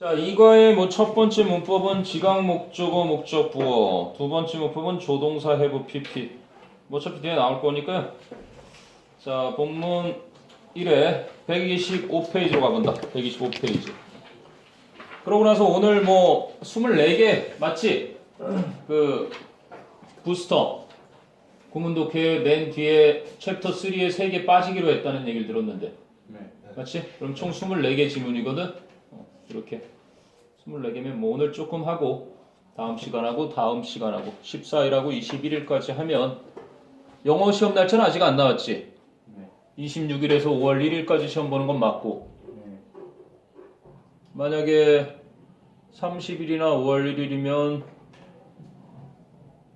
자, 이거의 뭐 첫 번째 문법은 지각 목적어 목적 부어, 두 번째 문법은 조동사 have pp. 뭐 어차피 뒤에 나올 거니까요. 자, 본문 1회 125페이지로 가본다. 125페이지. 그러고 나서 오늘 뭐 24개 맞지? 그 부스터 구문독해 맨 뒤에 챕터 3에 3개 빠지기로 했다는 얘기를 들었는데 네. 맞지? 그럼 총 24개 지문이거든? 이렇게 24개면 뭐 오늘 조금 하고 다음 시간하고 14일하고 21일까지 하면 영어 시험 날짜는 아직 안 나왔지? 네. 26일에서 5월 1일까지 시험 보는 건 맞고 네. 만약에 30일이나 5월 1일이면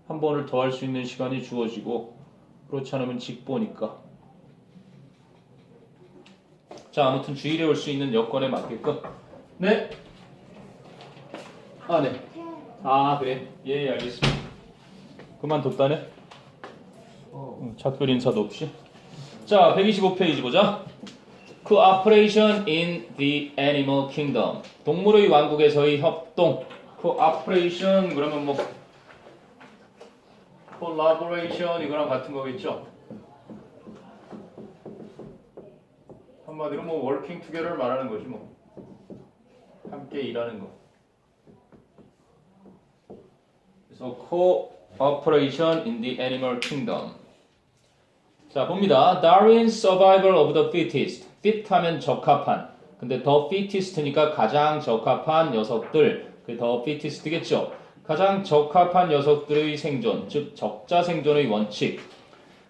한 번을 더 할 수 있는 시간이 주어지고 그렇지 않으면 직보니까 자 아무튼 주일에 올 수 있는 여건에 맞게끔 네? 아 네. 아 그래 예 알겠습니다. 그만뒀다네. 작별 인사도 없이. 자 125페이지 보자. Cooperation in the Animal Kingdom. 동물의 왕국에서의 협동. Cooperation 그러면 뭐 Collaboration 이거랑 같은 거겠죠. 한마디로 뭐 working together 말하는 거지 뭐. 함께 일하는 거. 그래서 Cooperation in the Animal Kingdom. 자 봅니다. Darwin's Survival of the Fittest. fit 하면 적합한. 근데 the fittest니까 가장 적합한 녀석들. 그게 the fittest겠죠. 가장 적합한 녀석들의 생존, 즉 적자 생존의 원칙.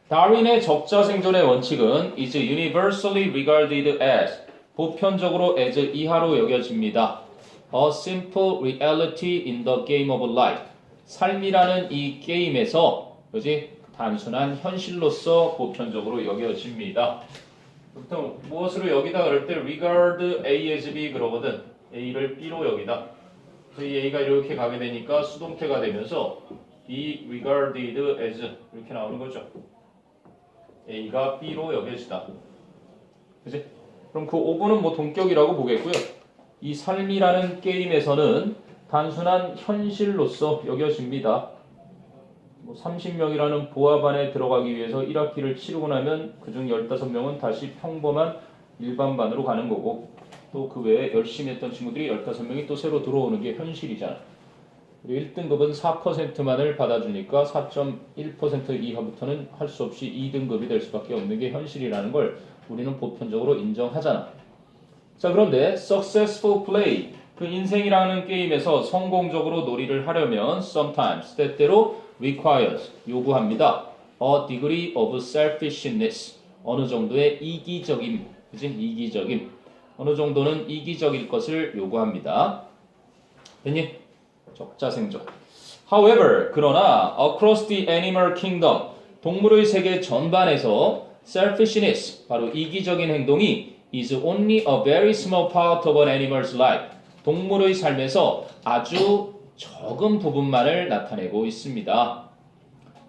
다윈의 적자 생존의 원칙은 is universally regarded as 보편적으로 as 이하로 여겨집니다. A simple reality in the game of life. 삶이라는 이 게임에서 그지 단순한 현실로서 보편적으로 여겨집니다. 보통 무엇으로 여기다 그럴 때 regard A as B 그러거든. A를 B로 여기다. 그래서 이 A가 이렇게 가게 되니까 수동태가 되면서 be regarded as 이렇게 나오는 거죠. A가 B로 여겨지다. 그지? 그럼 그 5번은 뭐 동격이라고 보겠고요. 이 삶이라는 게임에서는 단순한 현실로서 여겨집니다. 뭐 30명이라는 보아반에 들어가기 위해서 1학기를 치르고 나면 그중 15명은 다시 평범한 일반반으로 가는 거고 또 그 외에 열심히 했던 친구들이 15명이 또 새로 들어오는 게 현실이잖아. 그리고 1등급은 4%만을 받아주니까 4.1% 이하부터는 할 수 없이 2등급이 될 수밖에 없는 게 현실이라는 걸 우리는 보편적으로 인정하잖아. 자 그런데 successful play 그 인생이라는 게임에서 성공적으로 놀이를 하려면 sometimes 때때로 requires 요구합니다. a degree of selfishness 어느 정도의 이기적임 그치? 이기적임 어느 정도는 이기적일 것을 요구합니다. 됐니? 적자 생존. However, 그러나 across the animal kingdom, 동물의 세계 전반에서 selfishness, 바로 이기적인 행동이 is only a very small part of an animal's life. 동물의 삶에서 아주 적은 부분만을 나타내고 있습니다.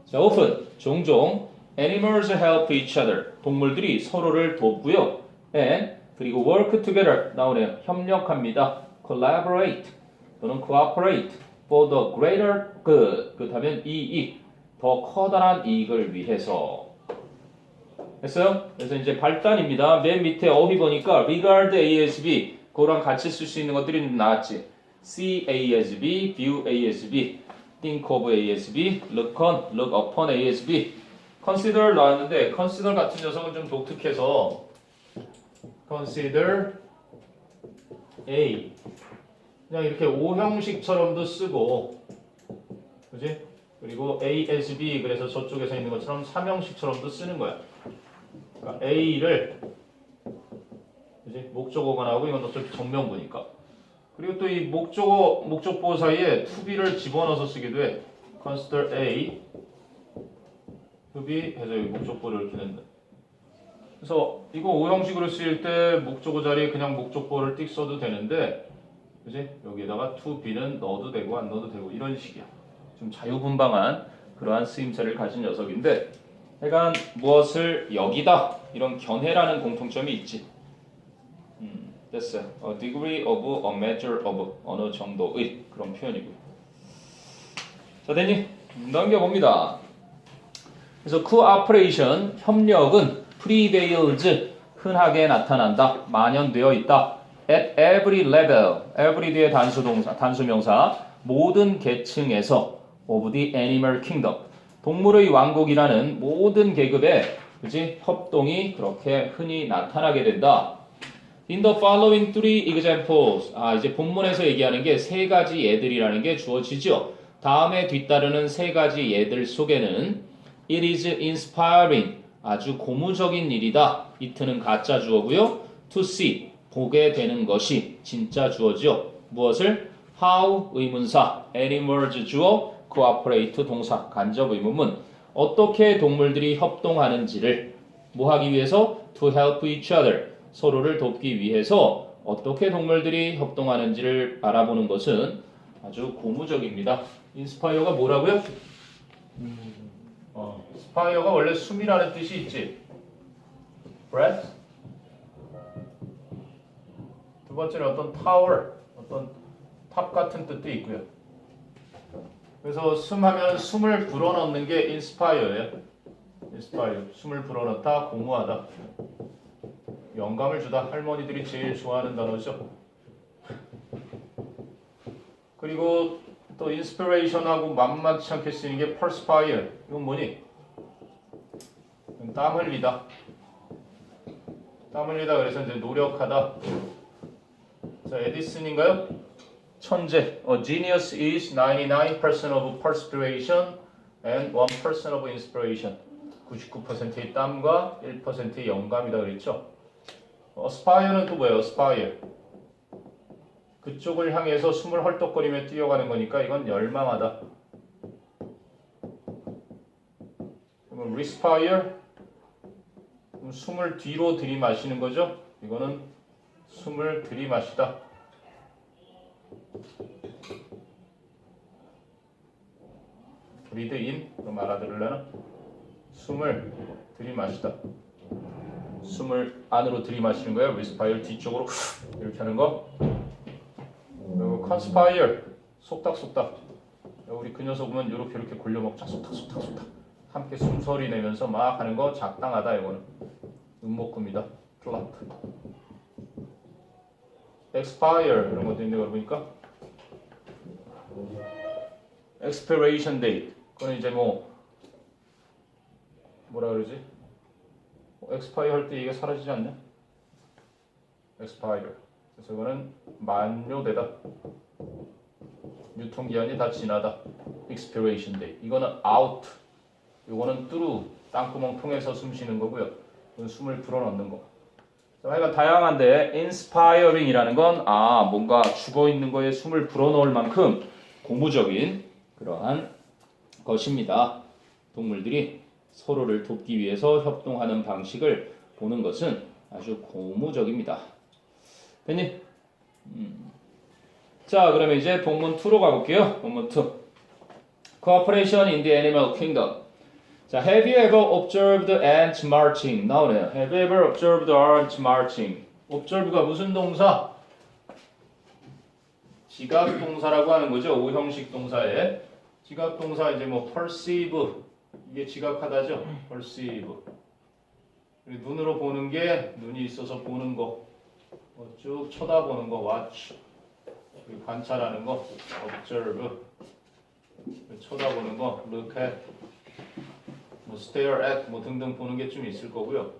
자, often, 종종 animals help each other. 동물들이 서로를 돕고요. and 그리고 work together 나오네요. 협력합니다. collaborate 또는 cooperate for the greater good. 그렇다면 이익, 더 커다란 이익을 위해서. 했어요? 그래서 이제 발단입니다. 맨 밑에 어휘 보니까 regard A as B 그거랑 같이 쓸 수 있는 것들이 나왔지. see A as B, view A as B, think of A as B, look on, look upon A as B. consider 나왔는데 consider 같은 녀석은 좀 독특해서 consider A 그냥 이렇게 오형식처럼도 쓰고 그지? 그리고 A as B 그래서 저쪽에서 있는 것처럼 삼형식처럼도 쓰는 거야. 그러니까 A를 그지? 목적어가 나오고 이건 어차피 정명부니까. 그리고 또 이 목적어 목적보 사이에 to be를 집어넣어서 쓰기도 해. consider A to be 해서 여기 목적보를 이렇게 낸다. 그래서 이거 오형식으로 쓰일 때 목적어 자리에 그냥 목적보를 띡 써도 되는데 그지? 여기에다가 to be는 넣어도 되고 안 넣어도 되고 이런 식이야. 좀 자유분방한 그러한 쓰임새를 가진 녀석인데 하여간 무엇을 여기다 이런 견해라는 공통점이 있지. 됐어요. A degree of, a measure of 어느 정도의 그런 표현이고요. 자, 됐니? 넘겨봅니다. 그래서 cooperation, 협력은 prevails, 흔하게 나타난다, 만연되어 있다. At every level, every 뒤에 단수명사, 모든 계층에서 of the animal kingdom, 동물의 왕국이라는 모든 계급에 그지 협동이 그렇게 흔히 나타나게 된다. In the following three examples, 이제 본문에서 얘기하는 게 세 가지 예들이라는 게 주어지죠. 다음에 뒤따르는 세 가지 예들 속에는 it is inspiring, 아주 고무적인 일이다. it는 가짜 주어고요. to see, 보게 되는 것이 진짜 주어죠. 무엇을? how 의문사, animals 주어, cooperate 동사, 간접 의문문. 어떻게 동물들이 협동하는지를 뭐 하기 위해서? to help each other, 서로를 돕기 위해서 어떻게 동물들이 협동하는지를 알아보는 것은 아주 고무적입니다. 인스파이어가 뭐라고요? 스파이어가 원래 숨이라는 뜻이 있지. breath. 두 번째는 어떤 tower, 어떤 탑 같은 뜻도 있고요. 그래서 숨하면 숨을 불어넣는 게 인스파이어예요. 인스파이어. 숨을 불어넣다, 고무하다. 영감을 주다. 할머니들이 제일 좋아하는 단어죠. 그리고 또 인스피레이션하고 만만치 않게 쓰이는 게 perspire. 이건 뭐니? 땀 흘리다. 땀 흘리다 그래서 이제 노력하다. 자, 에디슨인가요? 천재. A genius is 99% of perspiration and 1% of inspiration. 99%의 땀과 1%의 영감이다 그랬죠. aspire는 또 뭐예요? aspire. 그쪽을 향해서 숨을 헐떡거리며 뛰어가는 거니까 이건 열망하다. 그럼 respire, 숨을 뒤로 들이마시는 거죠. 이거는 숨을 들이마시다. breathe in, 그럼 알아들으려나? 숨을 들이마시다. 숨을 안으로 들이마시는 거예요. respire, 뒤쪽으로 이렇게 하는 거. 그리고 conspire, 속닥속닥. 우리 그 녀석 보면 이렇게 골려먹자. 속닥속닥. 함께 숨소리 내면서 막 하는 거 작당하다. 이거는 음목구입니다. plot. expire 이런 것도 있는 거 보니까 expiration date. 그건 이제 뭐라 그러지? expire 할 때 이게 사라지지 않냐? expire. 그래서 이거는 만료되다. 유통기한이 다 지나다. expiration date. 이거는 out. 이거는 through. 땅구멍 통해서 숨 쉬는 거고요. 이건 숨을 불어넣는 거. 하여간 다양한데 inspiring이라는 건 뭔가 죽어있는 거에 숨을 불어넣을 만큼 고무적인 그러한 것입니다. 동물들이 서로를 돕기 위해서 협동하는 방식을 보는 것은 아주 고무적입니다. 됐니? 자, 그러면 이제 본문 2로 가볼게요. 본문 2. Cooperation in the animal kingdom. 자, have you ever observed ants marching? 나오네요. Have you ever observed ants marching? observe가 무슨 동사? 지각 동사라고 하는 거죠. 오형식 동사에. 지각 동사 이제 perceive. 이게 지각하다죠. perceive. 그리고 눈으로 보는 게 눈이 있어서 보는 거. 쭉 쳐다보는 거 watch. 그리고 관찰하는 거 observe. 쳐다보는 거 look at. stare at 등등 보는 게 좀 있을 거고요.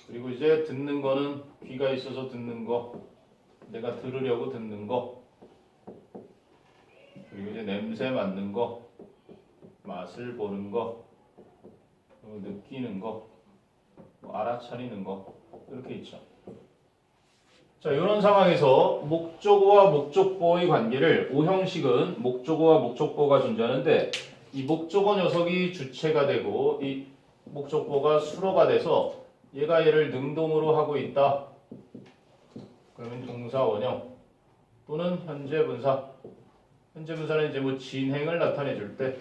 그리고 이제 듣는 거는 귀가 있어서 듣는 거, 내가 들으려고 듣는 거, 그리고 이제 냄새 맡는 거, 맛을 보는 거, 느끼는 거, 알아차리는 거 이렇게 있죠. 자, 이런 상황에서 목적어와 목적보의 관계를 오형식은 목적어와 목적보가 존재하는데 이 목적어 녀석이 주체가 되고 이 목적보가 수로가 돼서 얘가 얘를 능동으로 하고 있다. 그러면 동사 원형 또는 현재 분사. 현재 분사는 이제 진행을 나타내 줄 때.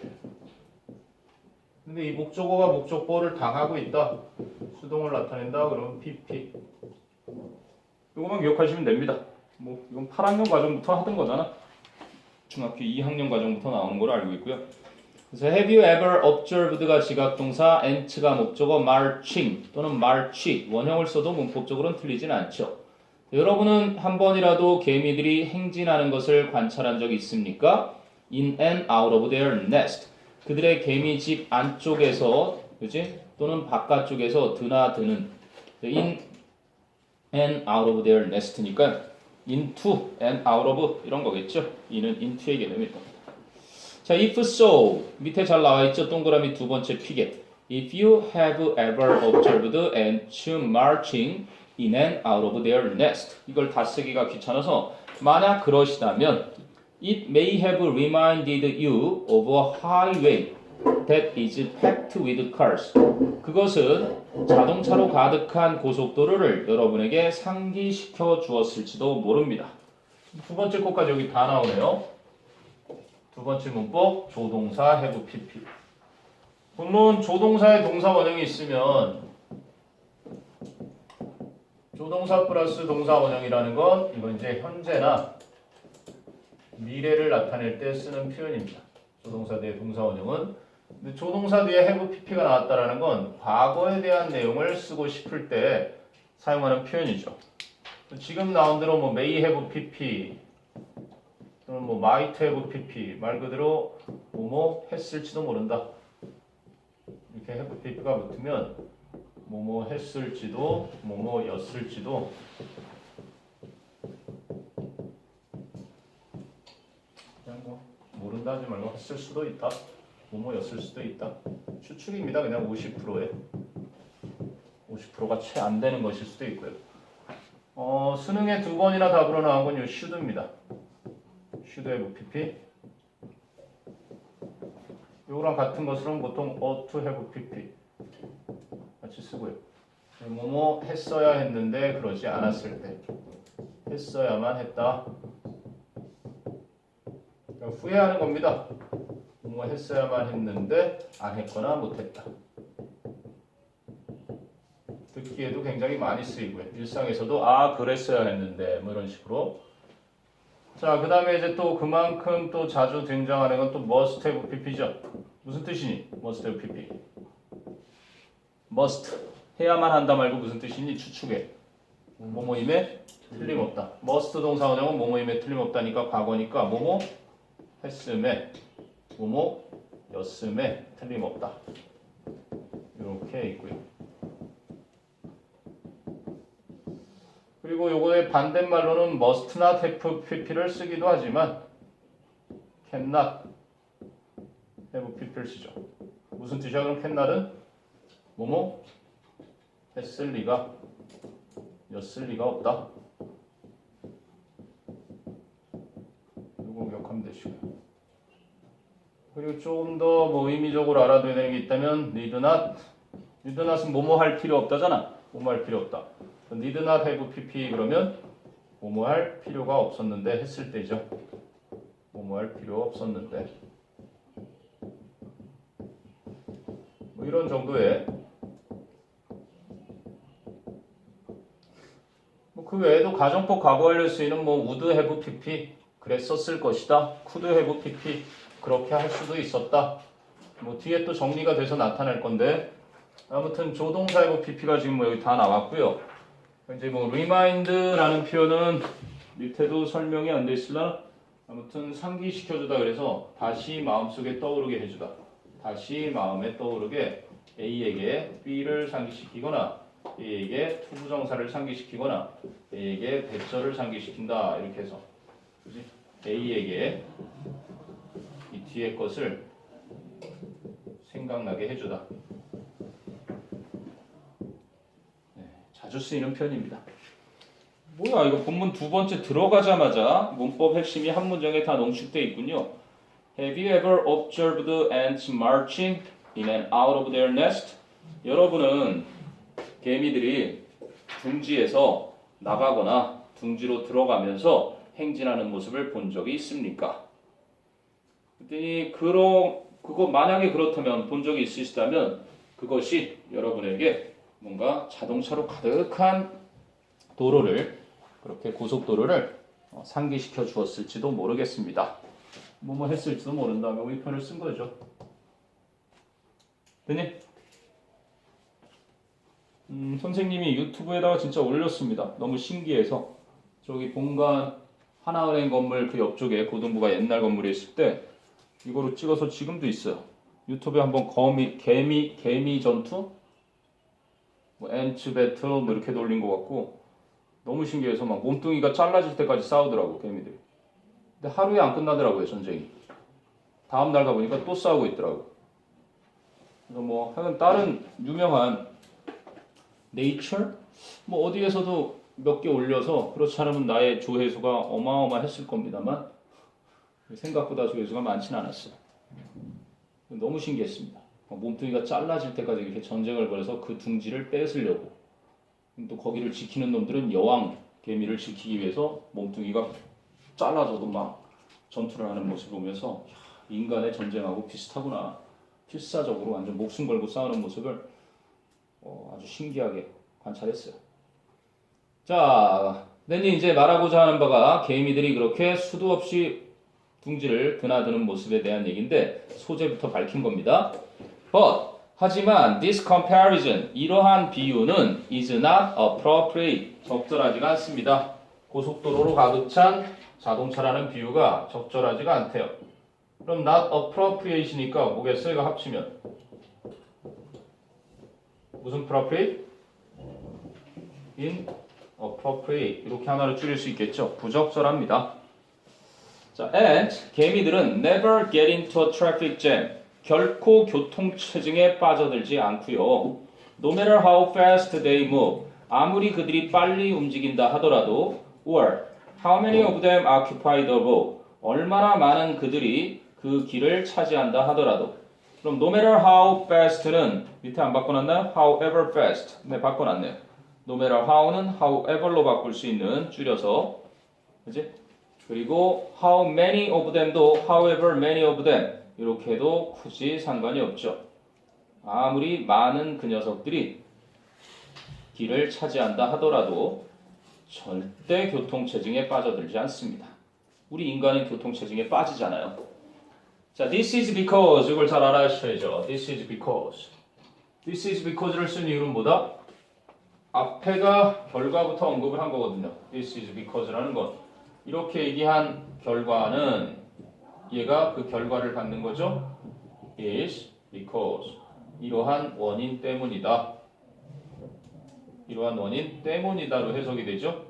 근데 이 목적어가 목적보를 당하고 있다. 수동을 나타낸다. 그러면 PP. 이거만 기억하시면 됩니다. 뭐 이건 8학년 과정부터 하던 거잖아. 중학교 2학년 과정부터 나오는 걸로 알고 있고요. 그래서 have you ever observed가 지각동사, ant가 목적어, marching 또는 march 원형을 써도 문법적으로는 틀리진 않죠. 여러분은 한 번이라도 개미들이 행진하는 것을 관찰한 적이 있습니까? In and out of their nest. 그들의 개미집 안쪽에서, 그지? 또는 바깥쪽에서 드나드는 in and out of their nest니까 into and out of 이런 거겠죠. in은 into의 개념입니다. 자, if so 밑에 잘 나와 있죠. 동그라미 두 번째 피게. If you have ever observed ants marching in and out of their nest. 이걸 다 쓰기가 귀찮아서 만약 그러시다면 it may have reminded you of a highway that is packed with cars. 그것은 자동차로 가득한 고속도로를 여러분에게 상기시켜 주었을지도 모릅니다. 두 번째 것까지 여기 다 나오네요. 두 번째 문법 조동사 have pp. 물론 조동사에 동사 원형이 있으면 조동사 플러스 동사 원형이라는 건 이건 이제 현재나 미래를 나타낼 때 쓰는 표현입니다. 조동사 뒤에 동사 원형은. 근데 조동사 뒤에 have pp가 나왔다라는 건 과거에 대한 내용을 쓰고 싶을 때 사용하는 표현이죠. 지금 나온 대로 뭐 may have pp 또는 뭐 might have pp 말 그대로 뭐뭐 했을지도 모른다. 이렇게 have pp가 붙으면 뭐뭐 했을지도 뭐뭐였을지도 그냥 뭐 모른다 하지 말고 했을 수도 있다. 뭐뭐였을 수도 있다. 추측입니다. 그냥 50%에 50%가 채 안 되는 것일 수도 있고요. 수능에 두 번이나 답으로 나온 건 요 should입니다. should have pp. 요거랑 같은 것으로는 보통 ought to have pp 같이 쓰고요. 뭐뭐 했어야 했는데 그러지 않았을 때 했어야만 했다. 후회하는 겁니다. 뭐 했어야만 했는데 안 했거나 못했다. 듣기에도 굉장히 많이 쓰이고요. 일상에서도 아 그랬어야 했는데 뭐 이런 식으로. 자, 그 다음에 이제 또 그만큼 또 자주 등장하는 건 또 must have pp죠. 무슨 뜻이니? must have pp. must 해야만 한다 말고 무슨 뜻이니? 추측해. 뭐뭐임에 틀림없다. must 동사 원형은 뭐뭐임에 틀림없다니까 과거니까 뭐뭐 했음에 뭐뭐였음에 틀림없다. 이렇게 있고요. 그리고 요거의 반대말로는 must not have pp를 쓰기도 하지만 cannot have pp를 쓰죠. 무슨 뜻이야? 그럼 cannot은 뭐뭐 했을 리가 였을 리가 없다. 요거 기억하면 되시고요. 그리고 좀 더 뭐 의미적으로 알아둬야 되는 게 있다면 need not은 뭐뭐 할 필요 없다잖아. 뭐뭐 할 필요 없다. need not have pp 그러면 뭐뭐 할 필요가 없었는데 했을 때죠. 뭐뭐 할 필요 없었는데 뭐 이런 정도의 뭐 그 외에도 가정법 과거 완료 쓰이는 뭐 would have pp 그랬었을 것이다. could have pp 그렇게 할 수도 있었다. 뭐 뒤에 또 정리가 돼서 나타날 건데 아무튼 조동사 have pp가 지금 뭐 여기 다 나왔고요. 이제 뭐 remind라는 표현은 밑에도 설명이 안 돼 있으나 아무튼 상기시켜주다 그래서 다시 마음속에 떠오르게 해주다. 다시 마음에 떠오르게 A에게 B를 상기시키거나 A에게 투부정사를 상기시키거나 A에게 대절을 상기시킨다. 이렇게 해서 그지? A에게 이 뒤에 것을 생각나게 해주다. 자주 쓰이는 표현입니다. 뭐야 이거 본문 두 번째 들어가자마자 문법 핵심이 한 문장에 다 농축되어 있군요. Have you ever observed ants marching in and out of their nest? 여러분은 개미들이 둥지에서 나가거나 둥지로 들어가면서 행진하는 모습을 본 적이 있습니까? 그랬더니 그거 만약에 그렇다면 본 적이 있으시다면 그것이 여러분에게 뭔가 자동차로 가득한 도로를 그렇게 고속도로를 상기시켜 주었을지도 모르겠습니다. 뭐 했을지도 모른다며 우리편을 쓴 거죠. 됐니? 선생님이 유튜브에다가 진짜 올렸습니다. 너무 신기해서. 저기 본관 하나은행 건물 그 옆쪽에 고등부가 옛날 건물에 있을 때 이거로 찍어서 지금도 있어요. 유튜브에 한번 개미 전투? 뭐 엔츠 배틀 뭐 이렇게 돌린 것 같고 너무 신기해서 막 몸뚱이가 잘라질 때까지 싸우더라고 개미들이. 근데 하루에 안 끝나더라고요 전쟁이. 다음 날 가보니까 또 싸우고 있더라고. 그래서 뭐 하여간 다른 유명한 네이처? 뭐 어디에서도 몇 개 올려서 그렇지 않으면 나의 조회수가 어마어마했을 겁니다만 생각보다 조회수가 많지는 않았어요. 너무 신기했습니다. 몸뚱이가 잘라질 때까지 이렇게 전쟁을 벌여서 그 둥지를 뺏으려고 또 거기를 지키는 놈들은 여왕 개미를 지키기 위해서 몸뚱이가 잘라져도 막 전투를 하는 모습을 보면서 인간의 전쟁하고 비슷하구나. 필사적으로 완전 목숨 걸고 싸우는 모습을 아주 신기하게 관찰했어요. 자, 낸이 이제 말하고자 하는 바가 개미들이 그렇게 수도 없이 둥지를 드나드는 모습에 대한 얘기인데 소재부터 밝힌 겁니다. But 하지만 this comparison 이러한 비유는 is not appropriate 적절하지가 않습니다. 고속도로로 가득 찬 자동차라는 비유가 적절하지가 않대요. 그럼 not appropriate니까 뭐겠어요? 이거 합치면 무슨 appropriate? inappropriate 이렇게 하나로 줄일 수 있겠죠. 부적절합니다. 자, and 개미들은 never get into a traffic jam 결코 교통체증에 빠져들지 않고요. No matter how fast they move 아무리 그들이 빨리 움직인다 하더라도 or how many of them occupy the road 얼마나 많은 그들이 그 길을 차지한다 하더라도 그럼 no matter how fast는 밑에 안 바꿔놨나요? however fast 네 바꿔놨네요. no matter how는 however로 바꿀 수 있는 줄여서 그치? 그리고 how many of them도 however many of them 이렇게 해도 굳이 상관이 없죠. 아무리 많은 그 녀석들이 길을 차지한다 하더라도 절대 교통체증에 빠져들지 않습니다. 우리 인간은 교통체증에 빠지잖아요. 자, this is because 이걸 잘 알아주셔야죠. This is because. This is because를 쓴 이유는 뭐다? 앞에가 결과부터 언급을 한 거거든요. This is because라는 건 이렇게 얘기한 결과는 얘가 그 결과를 갖는 거죠. is because 이러한 원인 때문이다. 이러한 원인 때문이다로 해석이 되죠.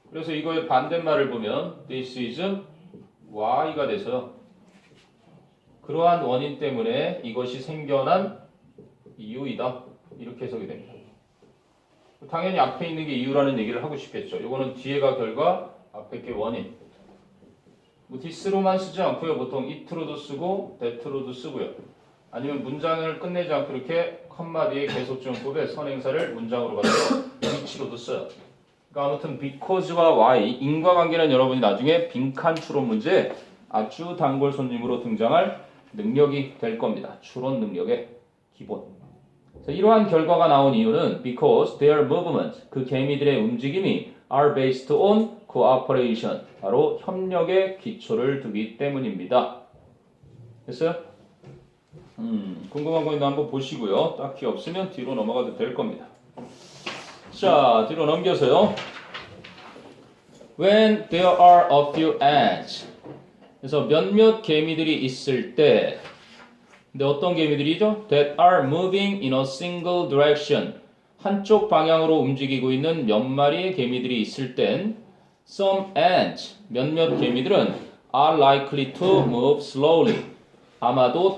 그래서 이거의 반대말을 보면 this is why가 돼서 그러한 원인 때문에 이것이 생겨난 이유이다. 이렇게 해석이 됩니다. 당연히 앞에 있는 게 이유라는 얘기를 하고 싶겠죠. 이거는 뒤에가 결과, 앞에 게 원인. 뭐 this로만 쓰지 않고요. 보통 it로도 쓰고 that로도 쓰고요. 아니면 문장을 끝내지 않고 이렇게 컴마 뒤에 계속적용법의 선행사를 문장으로 받아서 which로도 써요. 그러니까 아무튼 because와 why 인과관계는 여러분이 나중에 빈칸 추론 문제에 아주 단골 손님으로 등장할 능력이 될 겁니다. 추론 능력의 기본. 이러한 결과가 나온 이유는 because their movement 그 개미들의 움직임이 are based on cooperation 바로 협력에 기초를 두기 때문입니다. 됐어요? 궁금한 거 있나 한번 보시고요. 딱히 없으면 뒤로 넘어가도 될 겁니다. 자, 뒤로 넘겨서요. When there are a few ants 그래서 몇몇 개미들이 있을 때 근데 어떤 개미들이죠? That are moving in a single direction 한쪽 방향으로 움직이고 있는 몇 마리의 개미들이 있을 땐 Some ants 몇몇 개미들은 are likely to move slowly 아마도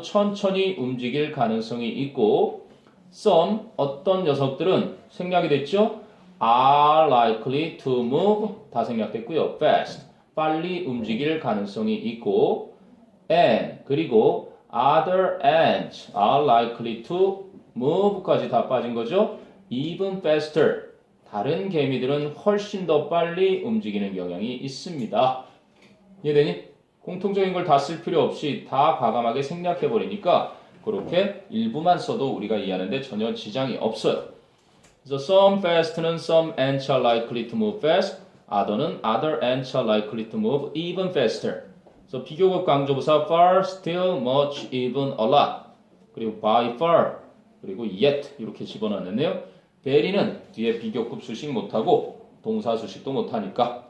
천천히 움직일 가능성이 있고 Some 어떤 녀석들은 생략이 됐죠? are likely to move 다 생략됐고요. fast 빨리 움직일 가능성이 있고 and 그리고 other ants are likely to move까지 다 빠진 거죠. even faster 다른 개미들은 훨씬 더 빨리 움직이는 경향이 있습니다. 이해되니? 공통적인 걸 다 쓸 필요 없이 다 과감하게 생략해 버리니까 그렇게 일부만 써도 우리가 이해하는데 전혀 지장이 없어요. 그래서 some fast는 some ants are likely to move fast. other는 other ants are likely to move even faster. 그래서 비교급 강조부사 far, still, much, even, a lot. 그리고 by far, 그리고 yet 이렇게 집어넣었는데요. very는 뒤에 비교급 수식 못하고 동사 수식도 못하니까.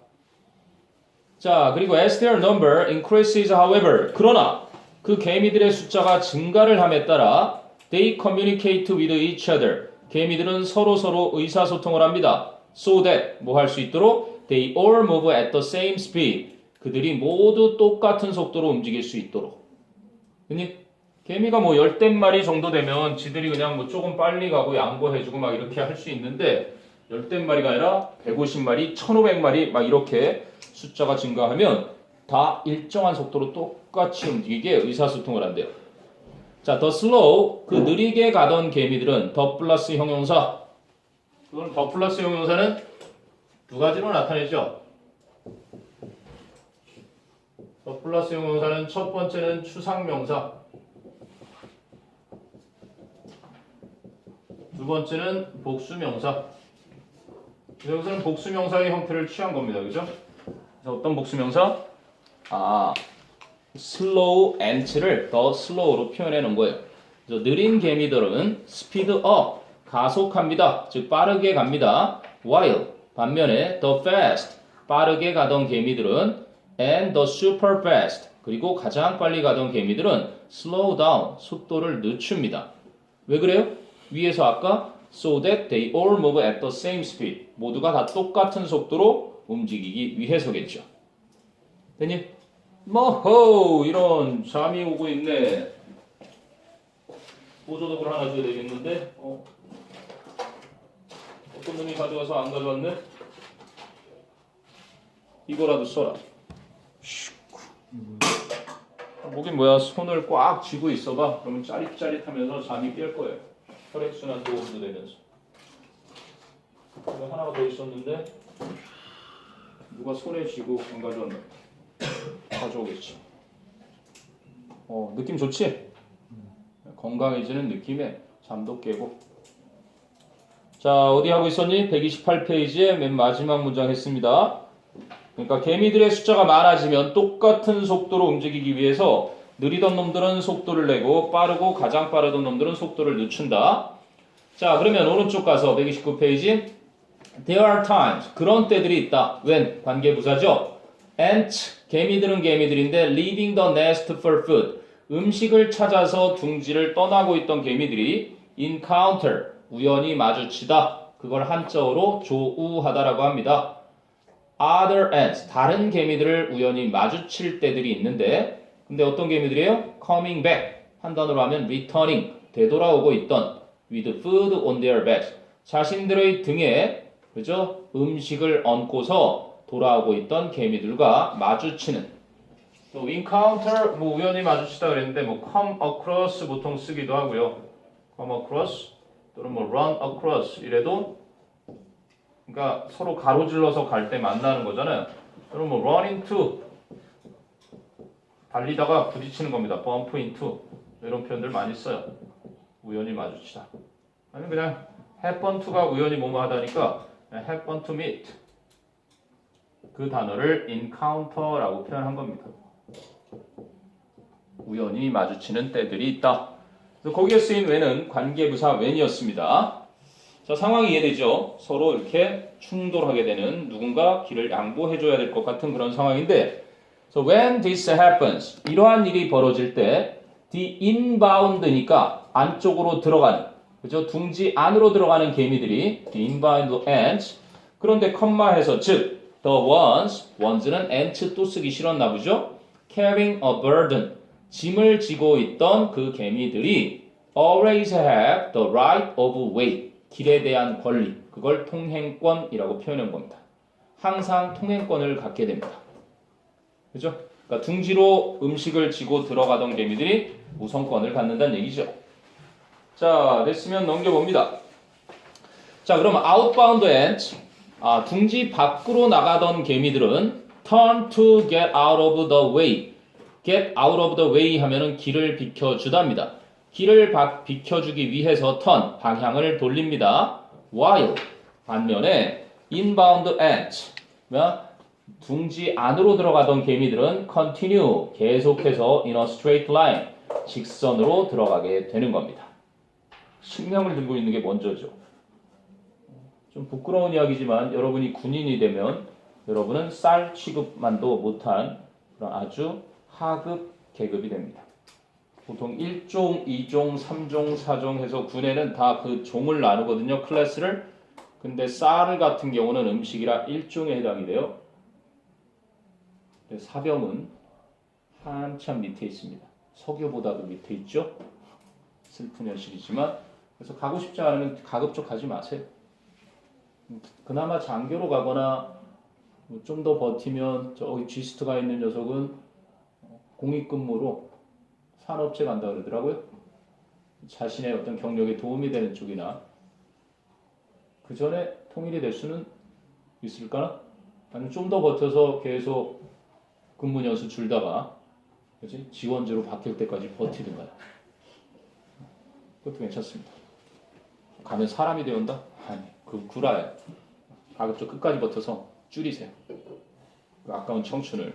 자, 그리고 as their number increases, however, 그러나 그 개미들의 숫자가 증가를 함에 따라 they communicate with each other. 개미들은 서로 의사소통을 합니다. So that 뭐 할 수 있도록 they all move at the same speed. 그들이 모두 똑같은 속도로 움직일 수 있도록. 개미가 뭐 10댓마리 정도 되면 지들이 그냥 뭐 조금 빨리 가고 양보해주고 막 이렇게 할 수 있는데 10댓마리가 아니라 150마리, 1500마리 막 이렇게 숫자가 증가하면 다 일정한 속도로 똑같이 움직이게 의사소통을 한대요. 자, the slow, 그 느리게 가던 개미들은 the 플러스 형용사. 그건 the 플러스 형용사는 두 가지로 나타내죠. the 플러스 형용사는 첫 번째는 추상명사, 두 번째는 복수명사. 여기서는 복수명사의 형태를 취한 겁니다. 그죠? 그래서 어떤 복수명사? slow ants를 더 slow로 표현해 놓은 거예요. 그래서 느린 개미들은 speed up, 가속합니다. 즉 빠르게 갑니다. while 반면에 the fast, 빠르게 가던 개미들은 and the super fast, 그리고 가장 빨리 가던 개미들은 slow down, 속도를 늦춥니다. 왜 그래요? 위에서 아까 so that they all move at the same speed, 모두가 다 똑같은 속도로 움직이기 위해서겠죠. 됐니? 뭐호 이런 잠이 오고 있네. 보조독을 하나 줘야 되겠는데 어떤 놈이 가져가서 안 가져왔네? 이거라도 써라. 뭐긴 뭐야. 손을 꽉 쥐고 있어봐. 그러면 짜릿짜릿하면서 잠이 깰 거예요. 혈액순환 도움도 되면서. 이거 하나가 더 있었는데 누가 손에 쥐고 안 가져왔나? 가져오겠지. 느낌 좋지? 건강해지는 느낌에 잠도 깨고. 자, 어디 하고 있었니? 128페이지의 맨 마지막 문장 했습니다. 그러니까 개미들의 숫자가 많아지면 똑같은 속도로 움직이기 위해서 느리던 놈들은 속도를 내고 빠르고 가장 빠르던 놈들은 속도를 늦춘다. 자, 그러면 오른쪽 가서 129페이지. There are times, 그런 때들이 있다. when, 관계부사죠. ant, 개미들은 개미들인데 leaving the nest for food, 음식을 찾아서 둥지를 떠나고 있던 개미들이 encounter, 우연히 마주치다. 그걸 한자어로 조우하다라고 합니다. other ants, 다른 개미들을 우연히 마주칠 때들이 있는데 근데 어떤 개미들이에요? coming back, 한 단어로 하면 returning, 되돌아오고 있던 with food on their backs, 자신들의 등에 그죠? 음식을 얹고서 돌아오고 있던 개미들과 마주치는. 또 encounter 뭐 우연히 마주치다 그랬는데 뭐 come across 보통 쓰기도 하고요. come across 또는 뭐 run across 이래도 그러니까 서로 가로질러서 갈 때 만나는 거잖아요. 그럼 뭐 run into 달리다가 부딪히는 겁니다. bump into 이런 표현들 많이 써요. 우연히 마주치다. 아니면 그냥 happen to가 우연히 뭐뭐 하다니까 happen to meet 그 단어를 encounter라고 표현한 겁니다. 우연히 마주치는 때들이 있다. 그래서 거기에 쓰인 when은 관계부사 when이었습니다. 자, 상황이 이해되죠? 서로 이렇게 충돌하게 되는 누군가 길을 양보해줘야 될 것 같은 그런 상황인데 So when this happens, 이러한 일이 벌어질 때 the inbound니까 안쪽으로 들어가는, 그죠? 둥지 안으로 들어가는 개미들이 the inbound ants. 그런데 컴마해서 즉 the ones는 ants 또 쓰기 싫었나 보죠? carrying a burden, 짐을 지고 있던 그 개미들이 always have the right of way, 길에 대한 권리, 그걸 통행권이라고 표현한 겁니다. 항상 통행권을 갖게 됩니다. 그죠? 그러니까 둥지로 음식을 지고 들어가던 개미들이 우선권을 갖는다는 얘기죠. 자, 됐으면 넘겨봅니다. 자, 그럼 outbound ants, 둥지 밖으로 나가던 개미들은 turn to get out of the way. get out of the way 하면은 길을 비켜주답니다. 길을 비켜주기 위해서 turn, 방향을 돌립니다. while 반면에 inbound ants 둥지 안으로 들어가던 개미들은 continue 계속해서 in a straight line 직선으로 들어가게 되는 겁니다. 식량을 들고 있는 게 먼저죠. 좀 부끄러운 이야기지만 여러분이 군인이 되면 여러분은 쌀 취급만도 못한 그런 아주 하급 계급이 됩니다. 보통 1종, 2종, 3종, 4종 해서 군에는 다 그 종을 나누거든요. 클래스를. 근데 쌀 같은 경우는 음식이라 1종에 해당이 돼요. 사병은 한참 밑에 있습니다. 석유보다도 밑에 있죠. 슬픈 현실이지만 그래서 가고 싶지 않으면 가급적 가지 마세요. 그나마 장교로 가거나 좀 더 버티면 저기 G스트가 있는 녀석은 공익근무로 산업체 간다 그러더라고요. 자신의 어떤 경력에 도움이 되는 쪽이나 그 전에 통일이 될 수는 있을까나? 아니면 좀 더 버텨서 계속 근무 연수 줄다가 그치? 지원제로 바뀔 때까지 버티든가. 그것도 괜찮습니다. 가면 사람이 되온다? 아니, 그 구라야. 가급적 끝까지 버텨서 줄이세요. 그 아까운 청춘을.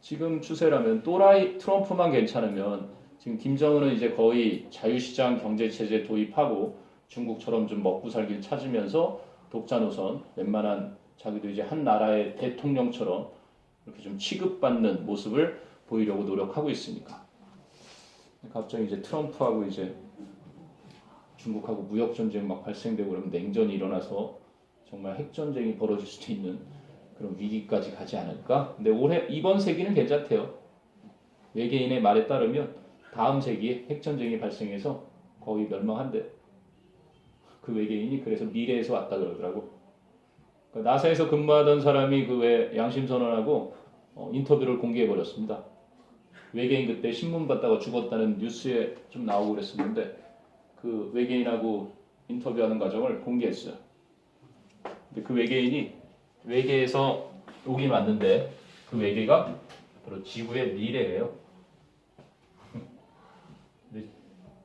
지금 추세라면 또라이 트럼프만 괜찮으면 지금 김정은은 이제 거의 자유시장 경제체제 도입하고 중국처럼 좀 먹고 살길 찾으면서 독자 노선 웬만한 자기도 이제 한 나라의 대통령처럼 이렇게 좀 취급받는 모습을 보이려고 노력하고 있으니까. 갑자기 이제 트럼프하고 이제 중국하고 무역 전쟁 막 발생되고 그러면 냉전이 일어나서 정말 핵 전쟁이 벌어질 수도 있는 그런 위기까지 가지 않을까? 근데 올해 이번 세기는 괜찮대요. 외계인의 말에 따르면 다음 세기에 핵 전쟁이 발생해서 거의 멸망한대. 그 외계인이 그래서 미래에서 왔다 그러더라고. 그러니까 나사에서 근무하던 사람이 그 외 양심 선언하고 인터뷰를 공개해 버렸습니다. 외계인 그때 신문 봤다가 죽었다는 뉴스에 좀 나오고 그랬었는데 그 외계인하고 인터뷰하는 과정을 공개했어요. 근데 그 외계인이 외계에서 오긴 왔는데 그 외계가 바로 지구의 미래예요.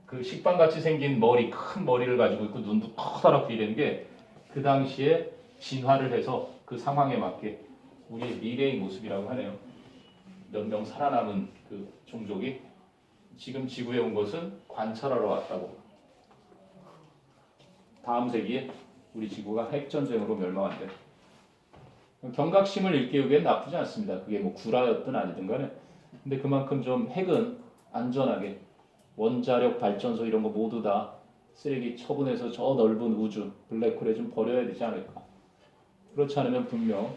그 식빵같이 생긴 머리, 큰 머리를 가지고 있고 눈도 커다랗고 이런 게 그 당시에 진화를 해서 그 상황에 맞게 우리의 미래의 모습이라고 하네요. 몇 명 살아남은 그 종족이 지금 지구에 온 것은 관찰하러 왔다고. 다음 세기에 우리 지구가 핵전쟁으로 멸망한대. 경각심을 일깨우기엔 나쁘지 않습니다. 그게 뭐 구라였든 아니든 간에. 근데 그만큼 좀 핵은 안전하게 원자력 발전소 이런 거 모두 다 쓰레기 처분해서 저 넓은 우주 블랙홀에 좀 버려야 되지 않을까. 그렇지 않으면 분명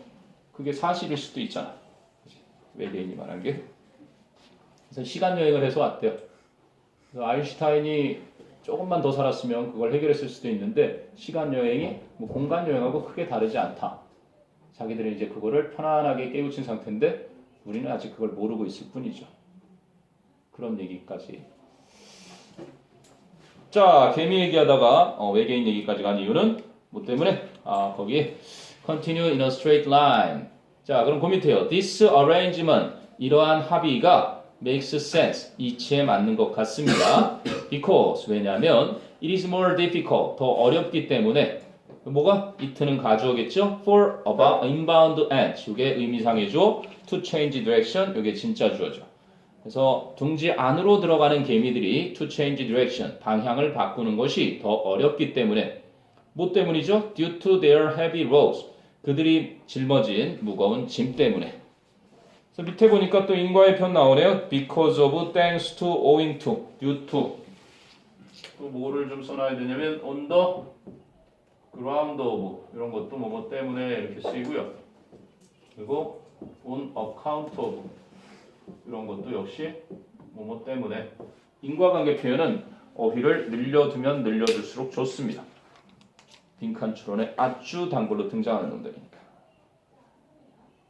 그게 사실일 수도 있잖아. 외계인이 말한 게. 그래서 시간 여행을 해서 왔대요. 그래서 아인슈타인이 조금만 더 살았으면 그걸 해결했을 수도 있는데 시간 여행이 뭐 공간 여행하고 크게 다르지 않다. 자기들은 이제 그거를 편안하게 깨우친 상태인데 우리는 아직 그걸 모르고 있을 뿐이죠. 그런 얘기까지. 자, 개미 얘기하다가 외계인 얘기까지 간 이유는 뭐 때문에? 거기 continue in a straight line. 자, 그럼 그 밑에요. This arrangement, 이러한 합의가 makes sense, 이치에 맞는 것 같습니다. Because, 왜냐하면 it is more difficult, 더 어렵기 때문에 뭐가? it는 가주어겠죠? For about inbound ants, 이게 의미상의 주어, to change direction, 이게 진짜 주어죠. 그래서 둥지 안으로 들어가는 개미들이 to change direction, 방향을 바꾸는 것이 더 어렵기 때문에 뭐 때문이죠? Due to their heavy loads, 그들이 짊어진 무거운 짐 때문에. 그래서 밑에 보니까 또 인과의 편 나오네요. Because of, thanks to, owing to, due to. 또 뭐를 좀 써놔야 되냐면 on the ground of 이런 것도 뭐 때문에 이렇게 쓰이고요. 그리고 on account of 이런 것도 역시 뭐뭐 때문에. 인과관계 표현은 어휘를 늘려두면 늘려둘수록 좋습니다. 빈칸 추론에 아주 단골로 등장하는 놈들이니까.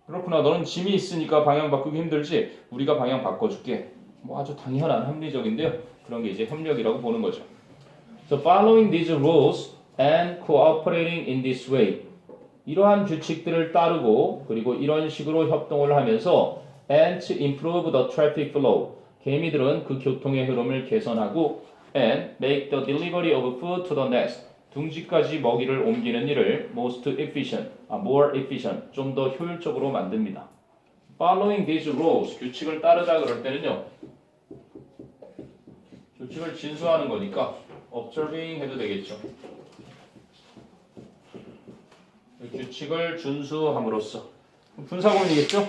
그렇구나. 너는 짐이 있으니까 방향 바꾸기 힘들지. 우리가 방향 바꿔줄게. 뭐 아주 당연한 합리적인데요. 그런 게 이제 협력이라고 보는 거죠. So following these rules and cooperating in this way. 이러한 규칙들을 따르고 그리고 이런 식으로 협동을 하면서 and to improve the traffic flow. 개미들은 그 교통의 흐름을 개선하고 and make the delivery of food to the nest. 둥지까지 먹이를 옮기는 일을 more efficient, 좀 더 효율적으로 만듭니다. Following these rules, 규칙을 따르자 그럴 때는요. 규칙을 진수하는 거니까 observing 해도 되겠죠. 규칙을 준수함으로써 분사구문이겠죠?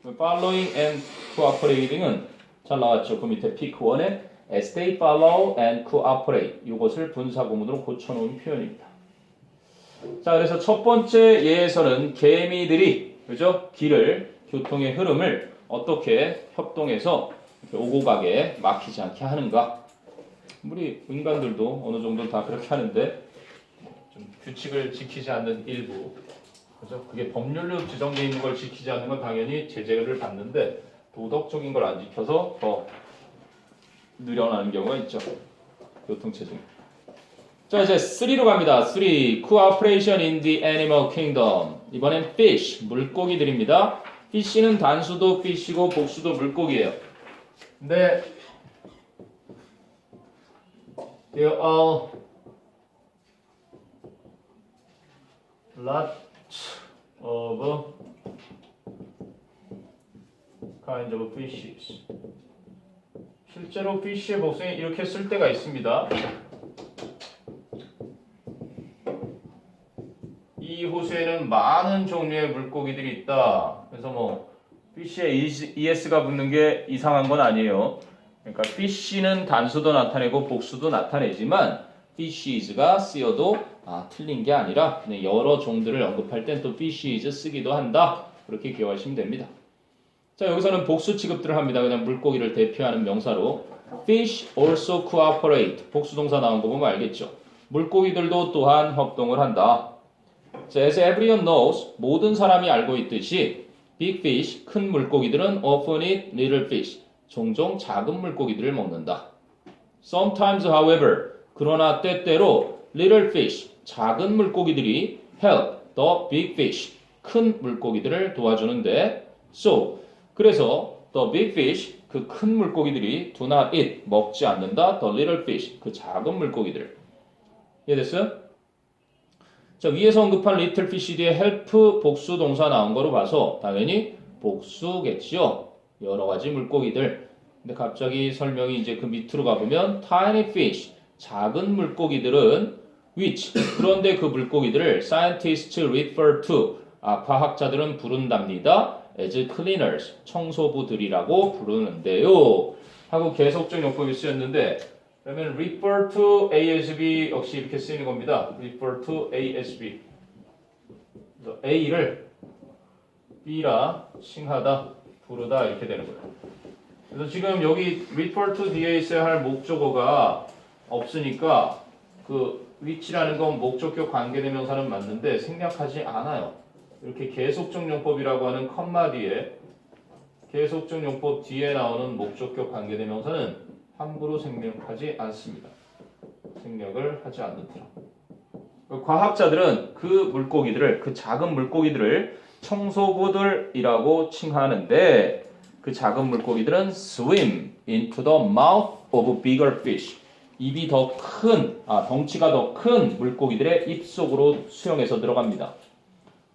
Following and cooperating은 잘 나왔죠. 그 밑에 pick 1에 as they follow and cooperate 이것을 분사구문으로 고쳐놓은 표현입니다. 자, 그래서 첫 번째 예에서는 개미들이 그죠? 교통의 흐름을 어떻게 협동해서 오고 가게 막히지 않게 하는가? 우리 인간들도 어느 정도 다 그렇게 하는데 좀 규칙을 지키지 않는 일부, 그죠? 그게 법률로 지정되어 있는 걸 지키지 않는 건 당연히 제재를 받는데 도덕적인 걸 안 지켜서 더 늘어나는 경우가 있죠. 교통체증. 자, 이제 3로 갑니다. 3. Cooperation in the animal kingdom. 이번엔 fish, 물고기들입니다. fish는 단수도 fish고 복수도 물고기예요. 근데 there are lots of kinds of fishes. 실제로 fish의 복수에 이렇게 쓸 때가 있습니다. 이 호수에는 많은 종류의 물고기들이 있다. 그래서 뭐 fish에 es가 붙는 게 이상한 건 아니에요. 그러니까 fish는 단수도 나타내고 복수도 나타내지만 fishes가 쓰여도 틀린 게 아니라 그냥 여러 종들을 언급할 땐 또 fishes 쓰기도 한다. 그렇게 기억하시면 됩니다. 자, 여기서는 복수 취급들을 합니다. 그냥 물고기를 대표하는 명사로 fish also cooperate. 복수 동사 나온 거 보면 알겠죠. 물고기들도 또한 협동을 한다. 자, as everyone knows, 모든 사람이 알고 있듯이 big fish, 큰 물고기들은 often eat little fish. 종종 작은 물고기들을 먹는다. Sometimes, however, 그러나 때때로 little fish, 작은 물고기들이 help the big fish, 큰 물고기들을 도와주는데 so, 그래서 the big fish, 그 큰 물고기들이 do not eat, 먹지 않는다. the little fish, 그 작은 물고기들. 이해됐어요? 자, 위에서 언급한 little fish 뒤에 help 복수 동사 나온 거로 봐서 당연히 복수겠죠. 여러 가지 물고기들. 근데 갑자기 설명이 이제 그 밑으로 가보면 tiny fish, 작은 물고기들은 which, 그런데 그 물고기들을 scientists refer to, 과학자들은 부른답니다. as cleaners, 청소부들이라고 부르는데요. 하고 계속적 용법이 쓰였는데 그러면 refer to ASB 역시 이렇게 쓰이는 겁니다. refer to ASB. 그래서 A를 B라 칭하다, 부르다 이렇게 되는 거예요. 그래서 지금 여기 refer to 뒤에 있어야 할 목적어가 없으니까 그 which라는 건 목적격 관계대명사는 맞는데 생략하지 않아요. 이렇게 계속적 용법이라고 하는 컴마 뒤에 계속적 용법 뒤에 나오는 목적격 관계대명사는 함부로 생략하지 않습니다. 생략을 하지 않는다. 과학자들은 그 물고기들을, 그 작은 물고기들을 청소부들이라고 칭하는데 그 작은 물고기들은 swim into the mouth of bigger fish. 입이 더 큰, 덩치가 더 큰 물고기들의 입속으로 수영해서 들어갑니다.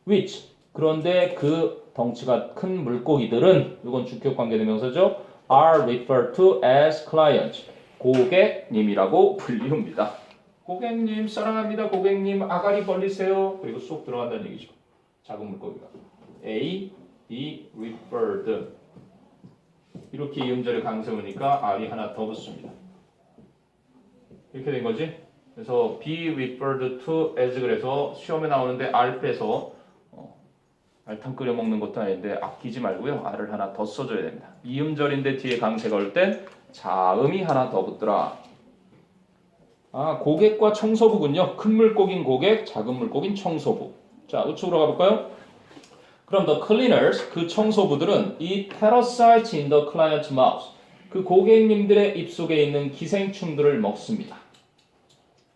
which, 그런데 그 덩치가 큰 물고기들은, 이건 주격 관계대명사죠. are referred to as clients. 고객님이라고 불리웁니다. 고객님 사랑합니다. 고객님 아가리 벌리세요. 그리고 쏙 들어간다는 얘기죠. 작은 물고기가. A, be referred. 이렇게 이음절을 강세우니까 R이 하나 더 붙습니다. 이렇게 된 거지. 그래서 be referred to as 그래서 시험에 나오는데 R 빼서 알탕 끓여 먹는 것도 아닌데 아끼지 말고요. R을 하나 더 써줘야 됩니다. 이음절인데 뒤에 강세가 올 땐 자음이 하나 더 붙더라. 고객과 청소부군요. 큰 물고기인 고객, 작은 물고기인 청소부. 자, 우측으로 가볼까요? 그럼 the cleaners, 그 청소부들은 eat parasites in the client's mouth. 그 고객님들의 입속에 있는 기생충들을 먹습니다.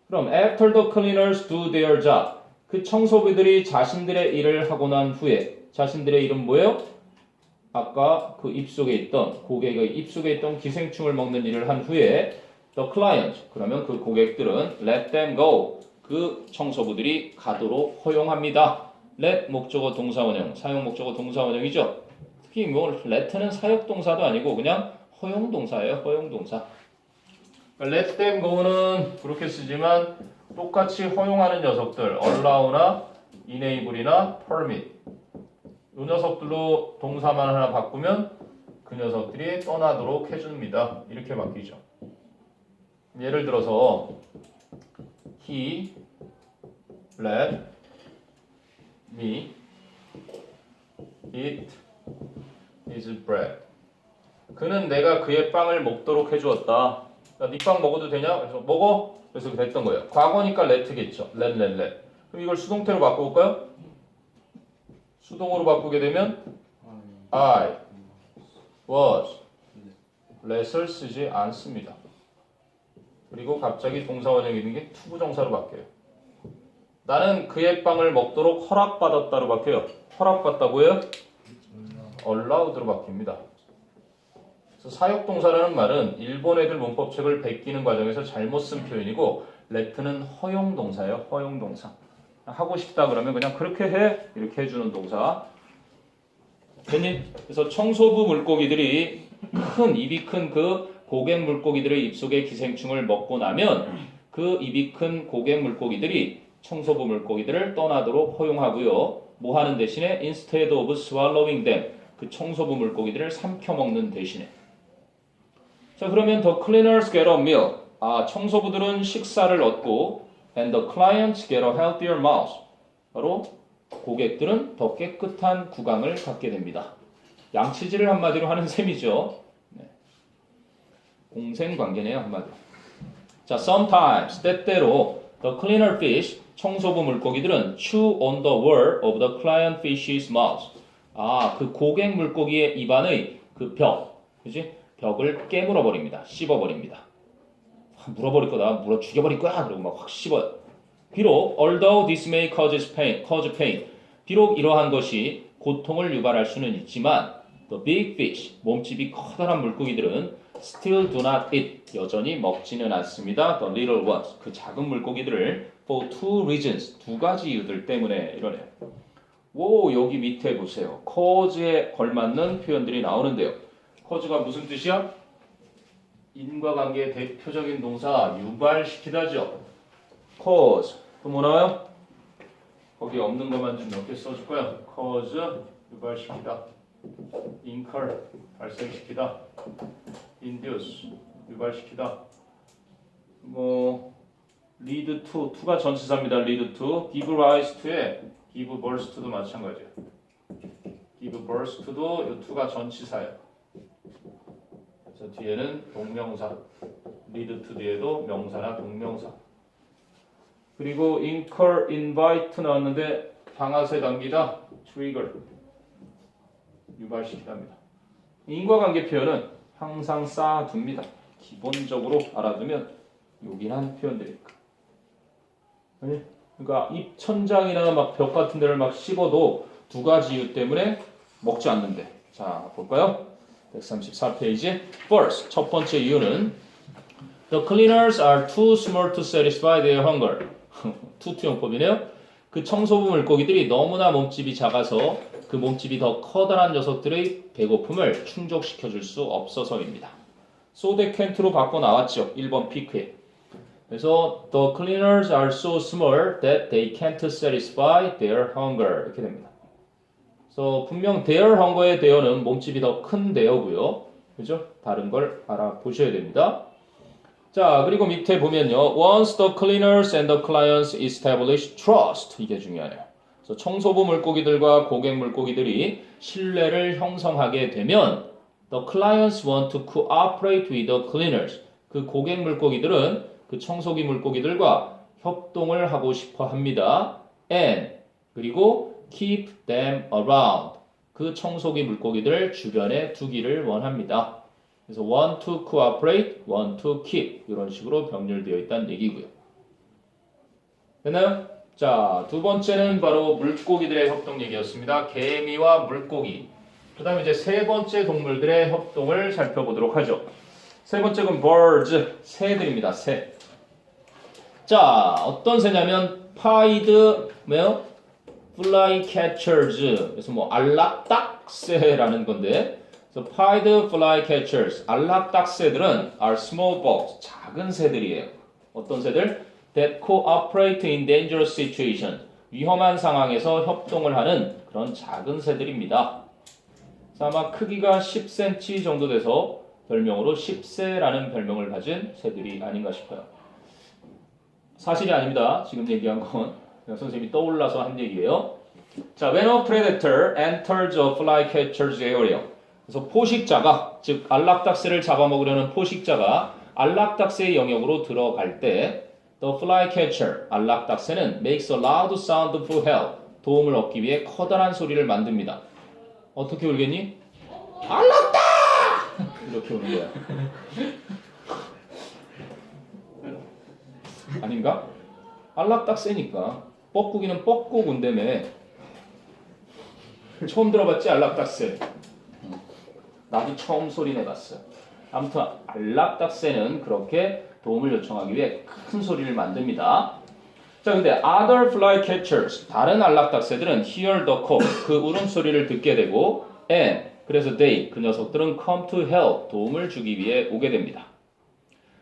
그럼 after the cleaners do their job. 그 청소부들이 자신들의 일을 하고 난 후에, 자신들의 일은 뭐예요? 아까 그 입속에 있던, 고객의 입속에 있던 기생충을 먹는 일을 한 후에 the client, 그러면 그 고객들은 let them go, 그 청소부들이 가도록 허용합니다. let 목적어 동사원형, 사용 목적어 동사원형이죠. 특히 뭐 let는 사역동사도 아니고 그냥 허용동사예요. 허용동사. let them go는 그렇게 쓰지만 똑같이 허용하는 녀석들 allow나 enable이나 permit 이 녀석들로 동사만 하나 바꾸면 그 녀석들이 떠나도록 해줍니다. 이렇게 바뀌죠. 예를 들어서 He let me eat his bread. 그는 내가 그의 빵을 먹도록 해주었다. 네 빵 먹어도 되냐? 그래서 먹어. 그래서 됐던 거예요. 과거니까 let겠죠. let. 그럼 이걸 수동태로 바꿔볼까요? 수동으로 바꾸게 되면 I was let을 쓰지 않습니다. 그리고 갑자기 동사원형이 있는 게 투부정사로 바뀌어요. 나는 그의 빵을 먹도록 허락받았다로 바뀌어요. 허락받다고요? allowed로 바뀝니다. 그래서 사역동사라는 말은 일본 애들 문법책을 베끼는 과정에서 잘못 쓴 표현이고 let는 허용동사예요. 허용동사. 하고 싶다 그러면 그냥 그렇게 해 이렇게 해주는 동사. 됐니? 그래서 청소부 물고기들이 입이 큰 그 고객 물고기들의 입속에 기생충을 먹고 나면 그 입이 큰 고객 물고기들이 청소부 물고기들을 떠나도록 허용하고요. 뭐 하는 대신에 instead of swallowing them 그 청소부 물고기들을 삼켜 먹는 대신에. 자, 그러면 the cleaners get a meal. 청소부들은 식사를 얻고 and the clients get a healthier mouth. 바로 고객들은 더 깨끗한 구강을 갖게 됩니다. 양치질을 한마디로 하는 셈이죠. 네. 공생관계네요, 한마디로. 자, sometimes 때때로 the cleaner fish 청소부 물고기들은 chew on the wall of the client fish's mouth. 그 고객 물고기의 입안의 그 벽, 그지? 벽을 깨물어 버립니다. 씹어 버립니다. 물어버릴 거다, 물어 죽여버릴 거야. 그리고 막 확 씹어요. 비록 although this may cause pain, 비록 이러한 것이 고통을 유발할 수는 있지만 the big fish, 몸집이 커다란 물고기들은 still do not eat, 여전히 먹지는 않습니다. the little ones, 그 작은 물고기들을 for two reasons, 두 가지 이유들 때문에 이러네요. 오, 여기 밑에 보세요. cause에 걸맞는 표현들이 나오는데요. cause가 무슨 뜻이야? 인과관계의 대표적인 동사 유발시키다죠. cause 또 뭐 나와요? 거기 없는 것만 좀 몇 개 써줄 거야. cause 유발시키다, incur 발생시키다, induce 유발시키다, 뭐 lead to가 전치사입니다. lead to, give rise to에 give birth to도 마찬가지예요. give birth to도 이 to가 전치사예요. 그래서 뒤에는 동명사, lead to 뒤에도 명사나 동명사. 그리고 incur, invite 나왔는데 방아쇠 당기다, trigger 유발시키답니다. 인과관계 표현은 항상 쌓아둡니다. 기본적으로 알아두면 요긴한 표현들이니까. 그러니까 입천장이나 막 벽 같은 데를 막 씹어도 두 가지 이유 때문에 먹지 않는데. 자, 볼까요? 134페이지. First, 첫 번째 이유는 The cleaners are too small to satisfy their hunger. 투투용법이네요. 그 청소부 물고기들이 너무나 몸집이 작아서 그 몸집이 더 커다란 녀석들의 배고픔을 충족시켜줄 수 없어서입니다. So they can't로 바꿔 나왔죠. 1번 피크에. 그래서 The cleaners are so small that they can't satisfy their hunger. 이렇게 됩니다. 그래서 분명 their hunger의 there는 몸집이 더 큰 there고요. 그죠? 다른 걸 알아보셔야 됩니다. 자, 그리고 밑에 보면요. Once the cleaners and the clients establish trust. 이게 중요하네요. 그래서 청소부 물고기들과 고객 물고기들이 신뢰를 형성하게 되면 the clients want to cooperate with the cleaners. 그 고객 물고기들은 그 청소기 물고기들과 협동을 하고 싶어 합니다. And 그리고 keep them around. 그 청소기 물고기들 주변에 두기를 원합니다. 그래서 want to cooperate, want to keep 이런 식으로 병렬되어 있다는 얘기고요. 됐나요? 자, 두 번째는 바로 물고기들의 협동 얘기였습니다. 개미와 물고기. 그 다음에 이제 세 번째 동물들의 협동을 살펴보도록 하죠. 세 번째는 birds, 새들입니다. 새. 자, 어떤 새냐면 pied 뭐요? flycatchers. 그래서 뭐 안락딱새라는 건데, 그래서 pied flycatchers. 안락딱새들은 are small bugs. 작은 새들이에요. 어떤 새들? That cooperate in dangerous situations. 위험한 상황에서 협동을 하는 그런 작은 새들입니다. 아마 크기가 10cm 정도 돼서 별명으로 10새라는 별명을 가진 새들이 아닌가 싶어요. 사실이 아닙니다. 지금 얘기한 건 그냥 선생님이 떠올라서 한 얘기예요. 자, when a predator enters a flycatcher's area. 그래서 포식자가, 즉 안락딱새를 잡아먹으려는 포식자가 안락딱새의 영역으로 들어갈 때 the flycatcher, 안락딱새는 makes a loud sound for help. 도움을 얻기 위해 커다란 소리를 만듭니다. 어떻게 울겠니? 안락딱! 이렇게 우는 거야. 아닌가? 안락딱새니까 뻐꾸기는 뻐꾹 운다며. 처음 들어봤지 안락딱새? 나도 처음 소리 내봤어. 아무튼 안락딱새는 그렇게 도움을 요청하기 위해 큰 소리를 만듭니다. 자, 근데 other flycatchers, 다른 안락딱새들은 hear the call, 그 울음소리를 듣게 되고 and, 그래서 they, 그 녀석들은 come to help, 도움을 주기 위해 오게 됩니다.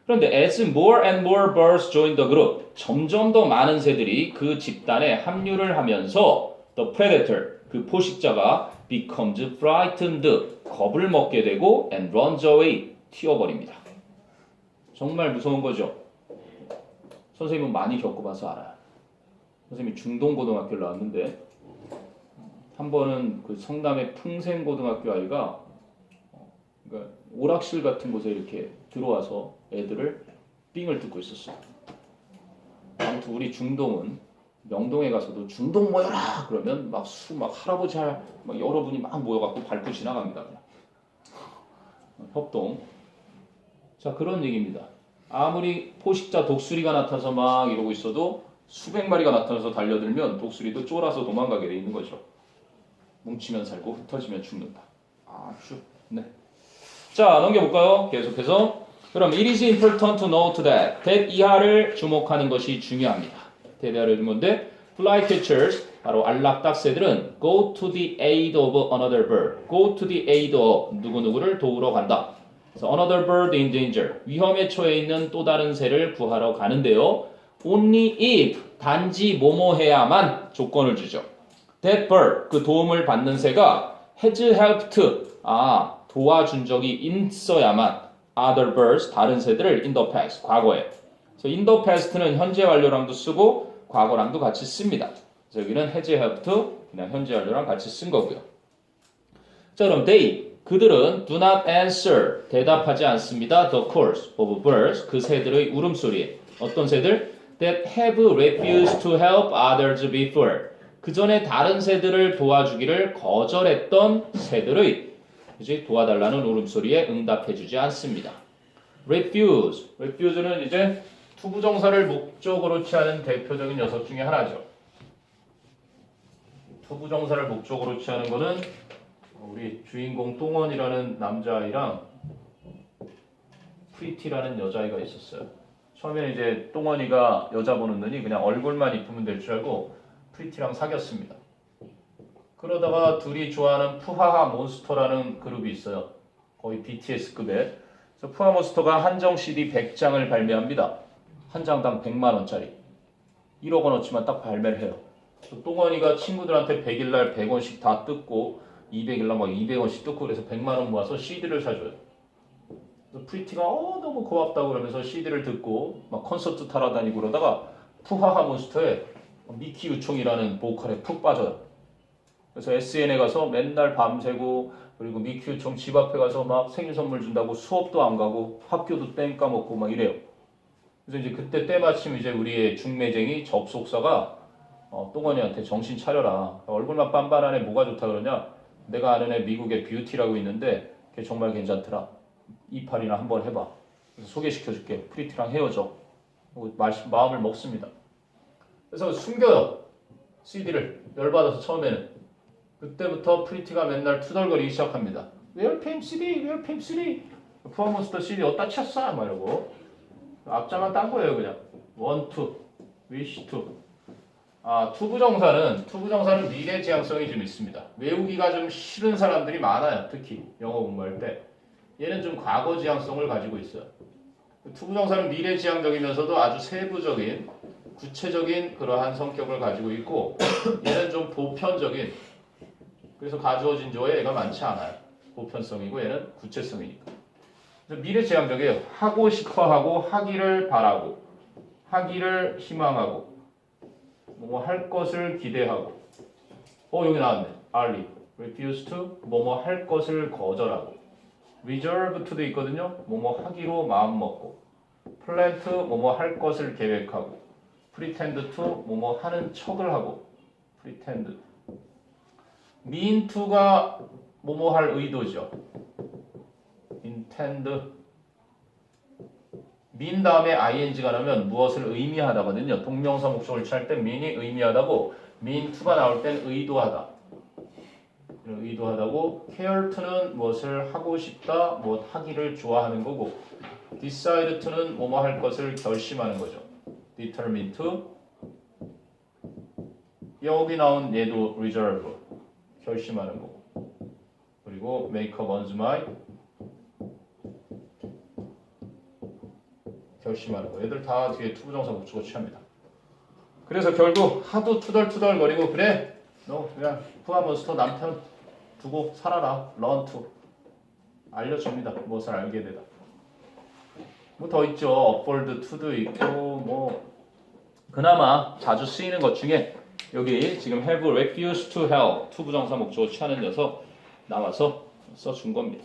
그런데 as more and more birds join the group, 점점 더 많은 새들이 그 집단에 합류를 하면서 the predator, 그 포식자가 becomes frightened, 겁을 먹게 되고 and runs away, 튀어버립니다. 정말 무서운 거죠. 선생님은 많이 겪어봐서 알아요. 선생님이 중동고등학교를 나왔는데 한 번은 그 성남의 풍생고등학교 아이가 그러니까 오락실 같은 곳에 이렇게 들어와서 애들을 삥을 뜯고 있었어요. 아무튼 우리 중동은 명동에 가서도 중동 모여라 그러면 막 할아버지 막 여러분이 막 모여갖고 밟고 지나갑니다. 그냥. 협동. 자, 그런 얘기입니다. 아무리 포식자 독수리가 나타나서 막 이러고 있어도 수백 마리가 나타나서 달려들면 독수리도 쫄아서 도망가게 돼 있는 거죠. 뭉치면 살고 흩어지면 죽는다. 아주 네. 자, 넘겨볼까요? 계속해서. 그럼 it is important to note that that 주목하는 것이 중요합니다. 대대하를 뭔데? flycatchers, 바로 안락딱새들은 go to the aid of another bird. go to the aid of 누구누구를 도우러 간다. 그래서 another bird in danger, 위험에 처해 있는 또 다른 새를 구하러 가는데요. only if, 단지 뭐뭐해야만 조건을 주죠. that bird, 그 도움을 받는 새가 has helped, 도와준 적이 있어야만 other birds, 다른 새들을 in the past, 과거에. 그래서 in the past는 현재 완료랑도 쓰고 과거랑도 같이 씁니다. 그래서 여기는 has helped, 그냥 현재 완료랑 같이 쓴 거고요. 자, 그럼 they, 그들은 do not answer, 대답하지 않습니다. the calls of birds, 그 새들의 울음소리에. 어떤 새들? that have refused to help others before. 그 전에 다른 새들을 도와주기를 거절했던 새들의 이제 도와달라는 울음소리에 응답해주지 않습니다. refuse는 이제 투부정사를 목적으로 취하는 대표적인 녀석 중에 하나죠. 투부정사를 목적으로 취하는 거는 우리 주인공 똥원이라는 남자아이랑 프리티라는 여자아이가 있었어요. 처음에 이제 똥원이가 여자 보는 눈이 그냥 얼굴만 이쁘면 될 줄 알고 프리티랑 사귀었습니다. 그러다가 둘이 좋아하는 푸하하 몬스터라는 그룹이 있어요. 거의 BTS급에. 그래서 푸하하 몬스터가 한정 CD 100장을 발매합니다. 한 장당 100만원짜리. 1억 원어치만 딱 발매를 해요. 똥원이가 친구들한테 100일날 100원씩 다 뜯고 200일날 막 200원씩 뜯고 그래서 100만원 모아서 CD를 사줘요. 그래서 프리티가 너무 고맙다고 그러면서 CD를 듣고 막 콘서트 타러 다니고 그러다가 푸하하 몬스터에 미키 유총이라는 보컬에 푹 빠져요. 그래서 SN에 가서 맨날 밤새고 그리고 미키 유총 집 앞에 가서 막 생일 선물 준다고 수업도 안 가고 학교도 땡 까먹고 막 이래요. 그래서 이제 그때 때마침 이제 우리의 중매쟁이 접속사가 똥원이한테 정신 차려라. 얼굴만 빤빤하네 뭐가 좋다 그러냐. 내가 아는 애 미국의 뷰티라고 있는데 걔 정말 괜찮더라. 이팔이나 한번 해봐. 그래서 소개시켜줄게. 프리티랑 헤어져. 마음을 먹습니다. 그래서 숨겨요. CD를. 열받아서 처음에는. 그때부터 프리티가 맨날 투덜거리기 시작합니다. Where Pam CD? Where Pam CD? 푸아몬스터 CD 어디다 쳤어? 막 이러고. 앞자만 딴 거예요 그냥. want to, wish to. 투부정사는 미래 지향성이 좀 있습니다. 외우기가 좀 싫은 사람들이 많아요. 특히 영어 공부할 때. 얘는 좀 과거 지향성을 가지고 있어요. 투부정사는 미래 지향적이면서도 아주 세부적인, 구체적인 그러한 성격을 가지고 있고, 얘는 좀 보편적인, 그래서 가주어진 조에 얘가 많지 않아요. 보편성이고 얘는 구체성이니까. 그래서 미래 지향적이에요. 하고 싶어하고, 하기를 바라고, 하기를 희망하고, 뭐 할 것을 기대하고. 여기 나왔네. early, refuse to, 뭐뭐 할 것을 거절하고. reserve to도 있거든요. 뭐뭐 하기로 마음 먹고. plan to, 뭐뭐 할 것을 계획하고. pretend to, 뭐뭐 하는 척을 하고. pretend. mean to가 뭐뭐 할 의도죠. intend. mean 다음에 ing가 나오면 무엇을 의미하다거든요. 동명사 목적을 취할 때 mean이 의미하다고, mean to가 나올 땐 의도하다. 의도하다고. care to는 무엇을 하고 싶다, 무엇 하기를 좋아하는 거고, decide to는 뭐뭐 할 것을 결심하는 거죠. determine to. 여기 나온 얘도 reserve, 결심하는 거고. 그리고 make up one's mind, 결심하는 거. 얘들 다 뒤에 투부정사 목적어 취합니다. 그래서 결국 하도 투덜투덜거리고 그래 너 그냥 푸아몬스터 남편 두고 살아라. learn to. 알려줍니다. 무엇을 알게 되다. 뭐 더 있죠. upward to도 있고 뭐 그나마 자주 쓰이는 것 중에 여기 지금 have refused to help 투부정사 목적어 취하는 녀석 나와서 써준 겁니다.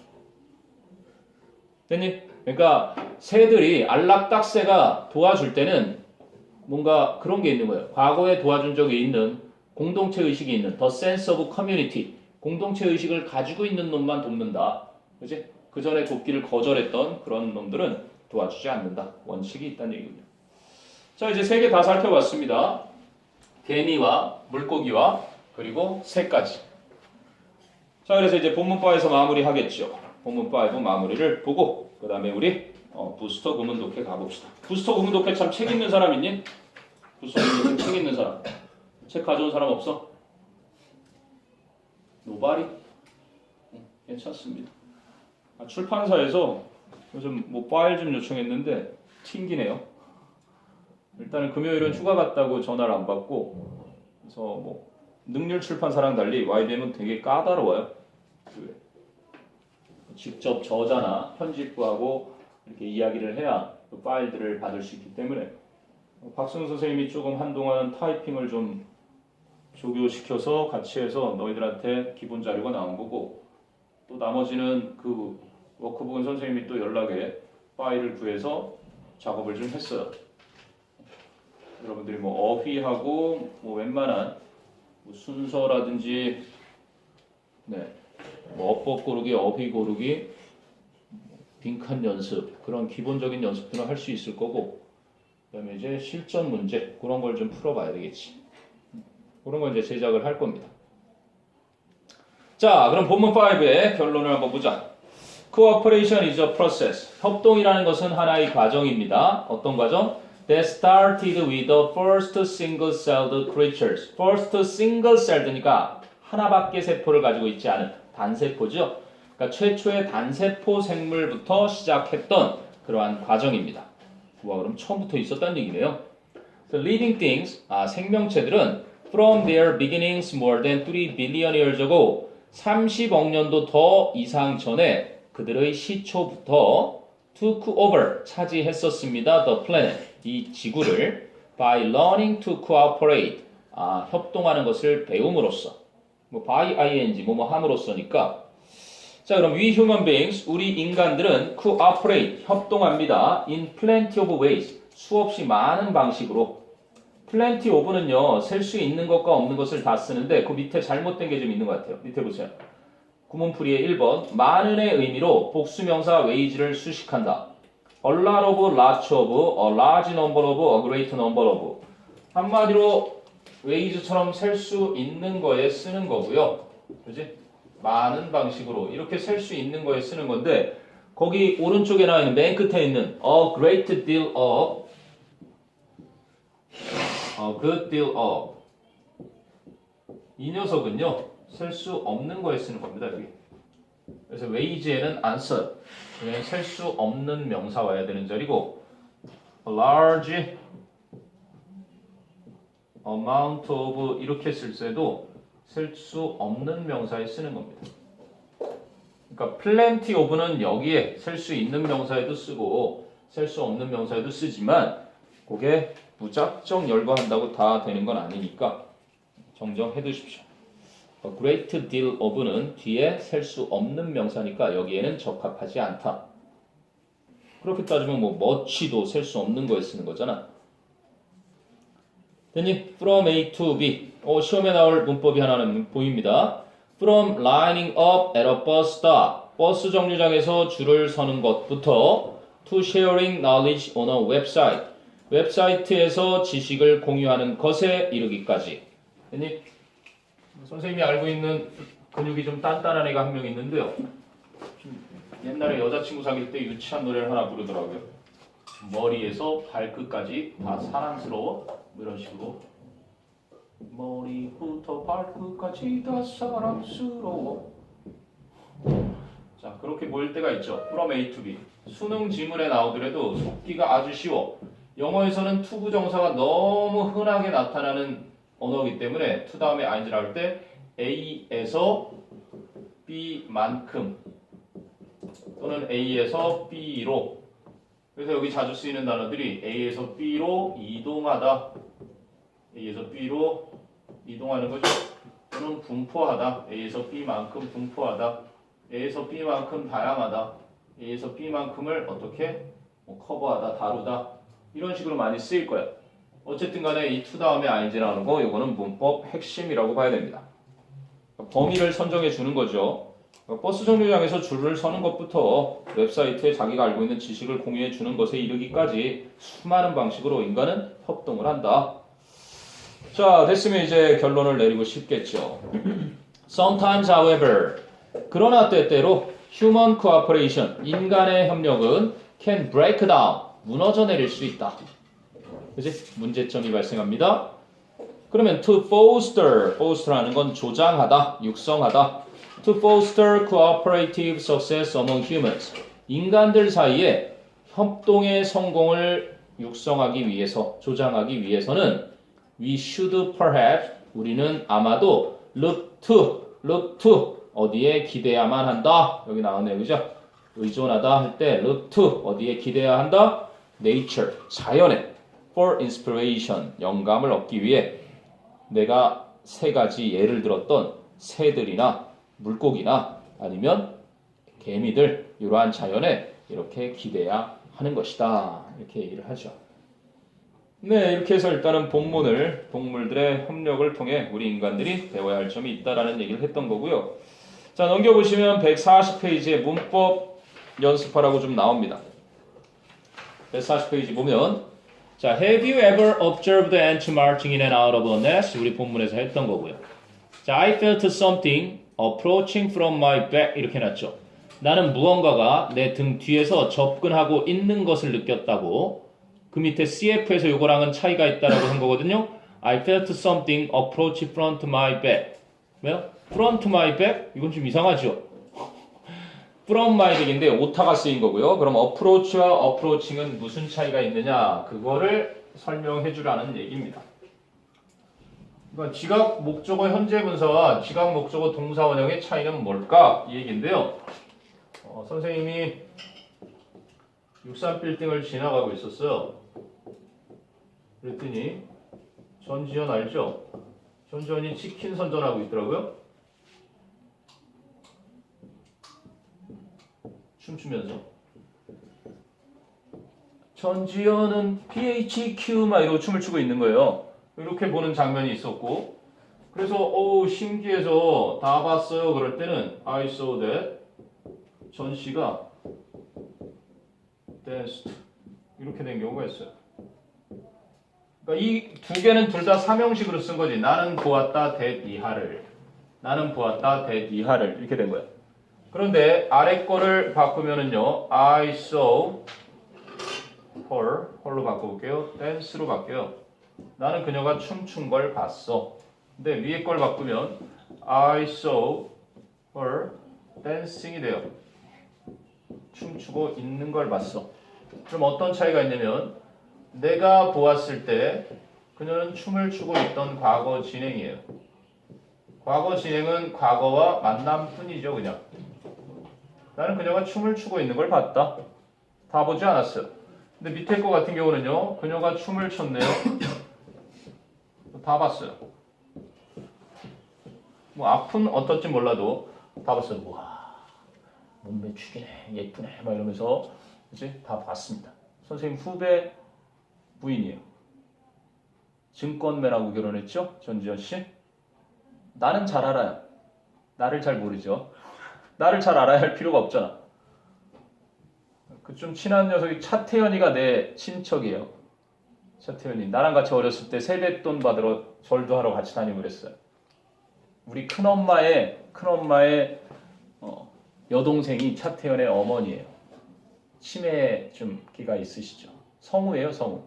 됐니? 그러니까 새들이 안락딱새가 도와줄 때는 뭔가 그런 게 있는 거예요. 과거에 도와준 적이 있는 공동체 의식이 있는 the sense of community, 공동체 의식을 가지고 있는 놈만 돕는다. 그지? 그 전에 돕기를 거절했던 그런 놈들은 도와주지 않는다. 원칙이 있다는 얘기입니다. 자, 이제 세 개 다 살펴봤습니다. 개미와 물고기와 그리고 새까지. 자, 그래서 이제 본문바에서 마무리하겠죠. 본문5 마무리를 보고 그 다음에 우리 부스터 구문 독해 가봅시다. 부스터 구문 독해 참 책 있는 사람 있니? 부스터 구문 독해 책 있는 사람. 책 가져온 사람 없어? 노바리? 괜찮습니다. 출판사에서 요즘 뭐 파일 좀 요청했는데 튕기네요. 일단은 금요일은 휴가 갔다고 전화를 안 받고, 그래서 뭐 능률 출판사랑 달리 YBM은 되게 까다로워요. 직접 저자나 편집부하고 이렇게 이야기를 해야 그 파일들을 받을 수 있기 때문에 박승우 선생님이 조금 한동안 타이핑을 좀 조교시켜서 같이 해서 너희들한테 기본 자료가 나온 거고, 또 나머지는 그 워크북은 선생님이 또 연락에 파일을 구해서 작업을 좀 했어요. 여러분들이 뭐 어휘하고 뭐 웬만한 뭐 순서라든지 뭐 어법 고르기, 어휘 고르기, 빈칸 연습, 그런 기본적인 연습들은 할 수 있을 거고, 그다음에 이제 실전 문제 그런 걸 좀 풀어봐야 되겠지. 그런 걸 이제 제작을 할 겁니다. 자, 그럼 본문 5의 결론을 한번 보자. Cooperation is a process. 협동이라는 것은 하나의 과정입니다. 어떤 과정? That started with the first single-celled creatures. First single-celled니까 하나밖에 세포를 가지고 있지 않은 단세포죠. 그러니까 최초의 단세포 생물부터 시작했던 그러한 과정입니다. 와, 그럼 처음부터 있었다는 얘기네요. So living things, 생명체들은 from their beginnings more than 3 billion years ago, 30억 년도 더 이상 전에 그들의 시초부터 took over, 차지했었습니다. The planet, 이 지구를 by learning to cooperate, 협동하는 것을 배움으로써. 뭐 by ing, 뭐뭐 함으로써니까. 자, 그럼 we human beings, 우리 인간들은 cooperate, 협동합니다. in plenty of ways, 수없이 많은 방식으로. plenty of는요, 셀 수 있는 것과 없는 것을 다 쓰는데 그 밑에 잘못된 게 좀 있는 것 같아요. 밑에 보세요. 구문풀이의 1번, 많은의 의미로 복수명사 ways를 수식한다. A lot of, lots of, a large number of, a great number of. 한마디로 ways처럼 셀 수 있는 거에 쓰는 거고요. 그지? 많은 방식으로 이렇게 셀 수 있는 거에 쓰는 건데, 거기 오른쪽에 나와 있는 맨 끝에 있는 a great deal of a good deal of. 이 녀석은요, 셀 수 없는 거에 쓰는 겁니다, 여기. 그래서 wage에는 안 써요. 그냥 셀 수 없는 명사 와야 되는 자리고, a large amount of 이렇게 쓸 때도 셀 수 없는 명사에 쓰는 겁니다. 그러니까 plenty of는 여기에 셀 수 있는 명사에도 쓰고 셀 수 없는 명사에도 쓰지만 그게 무작정 열거한다고 다 되는 건 아니니까 정정해 두십시오. A great deal of는 뒤에 셀 수 없는 명사니까 여기에는 적합하지 않다. 그렇게 따지면 뭐 much도 셀 수 없는 거에 쓰는 거잖아. 됐니? From A to B. 시험에 나올 문법이 하나는 보입니다. From lining up at a bus stop. 버스 정류장에서 줄을 서는 것부터 to sharing knowledge on a website. 웹사이트에서 지식을 공유하는 것에 이르기까지. 됐니? 선생님이 알고 있는 근육이 좀 단단한 애가 한 명 있는데요. 옛날에 여자친구 사귈 때 유치한 노래를 하나 부르더라고요. 머리에서 발끝까지 다 사랑스러워. 뭐 이런 식으로. 머리부터 발끝까지 다 사랑스러워. 자, 그렇게 보일 때가 있죠. From A to B. 수능 지문에 나오더라도 속기가 아주 쉬워. 영어에서는 to 부정사가 너무 흔하게 나타나는 언어이기 때문에 to 다음에 ing를 할 때 A에서 B만큼 또는 A에서 B로. 그래서 여기 자주 쓰이는 단어들이 A에서 B로 이동하다, A에서 B로 이동하는 거죠. 또는 분포하다, A에서 B만큼 분포하다, A에서 B만큼 다양하다, A에서 B만큼을 어떻게 커버하다, 다루다 이런 식으로 많이 쓰일 거예요. 어쨌든 간에 이 to 다음에 ing 나오는 거 이거는 문법 핵심이라고 봐야 됩니다. 범위를 선정해 주는 거죠. 버스 정류장에서 줄을 서는 것부터 웹사이트에 자기가 알고 있는 지식을 공유해 주는 것에 이르기까지 수많은 방식으로 인간은 협동을 한다. 자, 됐으면 이제 결론을 내리고 싶겠죠. Sometimes, however, 그러나 때때로 human cooperation, 인간의 협력은 can break down, 무너져 내릴 수 있다. 그지? 문제점이 발생합니다. 그러면 to foster라는 건 조장하다, 육성하다. To foster cooperative success among humans. 인간들 사이에 협동의 성공을 육성하기 위해서, 조장하기 위해서는 we should perhaps, 우리는 아마도 look to, 어디에 기대야만 한다. 여기 나오네요. 그죠? 의존하다 할 때 look to, 어디에 기대야 한다? nature, 자연에 for inspiration, 영감을 얻기 위해 내가 세 가지 예를 들었던 새들이나 물고기나 아니면 개미들, 이러한 자연에 이렇게 기대야 하는 것이다. 이렇게 얘기를 하죠. 네, 이렇게 해서 일단은 본문을 동물들의 협력을 통해 우리 인간들이 배워야 할 점이 있다라는 얘기를 했던 거고요. 자, 넘겨보시면 140페이지에 문법 연습하라고 좀 나옵니다. 140페이지 보면 자, have you ever observed ants marching in and out of a nest? 우리 본문에서 했던 거고요. 자, I felt something approaching from my back 이렇게 해놨죠. 나는 무언가가 내 등 뒤에서 접근하고 있는 것을 느꼈다고. 그 밑에 CF에서 요거랑은 차이가 있다라고 한 거거든요. I felt something approach front my back. 왜요? front my back? 이건 좀 이상하죠. from my back인데 오타가 쓰인 거고요. 그럼 approach와 approaching은 무슨 차이가 있느냐? 그거를 설명해 주라는 얘기입니다. 그러니까 지각 목적어 현재 분사와 지각 목적어 동사 원형의 차이는 뭘까? 이 얘기인데요. 선생님이 63빌딩을 지나가고 있었어요. 그랬더니 전지현 알죠? 전지현이 치킨 선전하고 있더라고요. 춤추면서 전지현은 PHQ 막 이러고 춤을 추고 있는 거예요. 이렇게 보는 장면이 있었고, 그래서 신기해서 다 봤어요. 그럴 때는 I saw that 전 씨가 danced 이렇게 된 경우가 있어요. 그러니까 이 두 개는 둘 다 삼형식으로 쓴 거지. 나는 보았다 that 이하를, 나는 보았다 that 이하를 이렇게 된 거야. 그런데 아래 거를 바꾸면은요, I saw her로 바꿔볼게요. dance로 바뀌어요. 나는 그녀가 춤춘 걸 봤어. 근데 위에 걸 바꾸면 I saw her dancing이 돼요. 춤추고 있는 걸 봤어. 그럼 어떤 차이가 있냐면 내가 보았을 때 그녀는 춤을 추고 있던 과거 진행이에요. 과거 진행은 과거와 만남뿐이죠, 그냥. 나는 그녀가 춤을 추고 있는 걸 봤다. 다 보지 않았어요. 근데 밑에 거 같은 경우는요, 그녀가 춤을 췄네요. 다 봤어요. 뭐 앞은 어떨지 몰라도 다 봤어요. 와, 몸매 축이네, 예쁘네, 막 이러면서 이제 다 봤습니다. 선생님 후배 부인이에요. 증권맨하고 결혼했죠, 전지현 씨. 나는 잘 알아요. 나를 잘 모르죠. 나를 잘 알아야 할 필요가 없잖아. 그 좀 친한 녀석이 차태현이가 내 친척이에요. 차태현이 나랑 같이 어렸을 때 세뱃돈 받으러 절도 하러 같이 다니고 그랬어요. 우리 큰엄마의 여동생이 차태현의 어머니예요. 치매 좀 기가 있으시죠. 성우예요, 성우.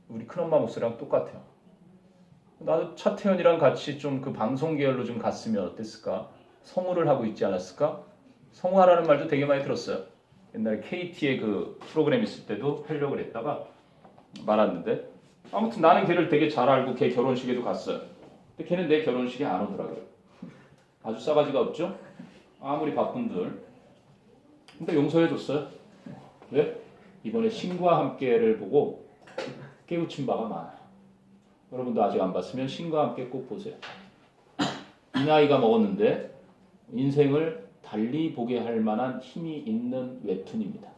우리 큰엄마 목소리랑 똑같아요. 나도 차태현이랑 같이 좀 그 방송 계열로 좀 갔으면 어땠을까? 성우를 하고 있지 않았을까? 성우하라는 말도 되게 많이 들었어요. 옛날에 KT의 그 프로그램 있을 때도 하려고 했다가 말았는데 아무튼 나는 걔를 되게 잘 알고 걔 결혼식에도 갔어요. 근데 걔는 내 결혼식에 안 오더라고요. 아주 싸가지가 없죠? 아무리 바쁜들. 근데 용서해줬어요. 왜? 이번에 신과 함께를 보고 깨우친 바가 많아요. 여러분도 아직 안 봤으면 신과 함께 꼭 보세요. 이 나이가 먹었는데 인생을 달리 보게 할 만한 힘이 있는 웹툰입니다.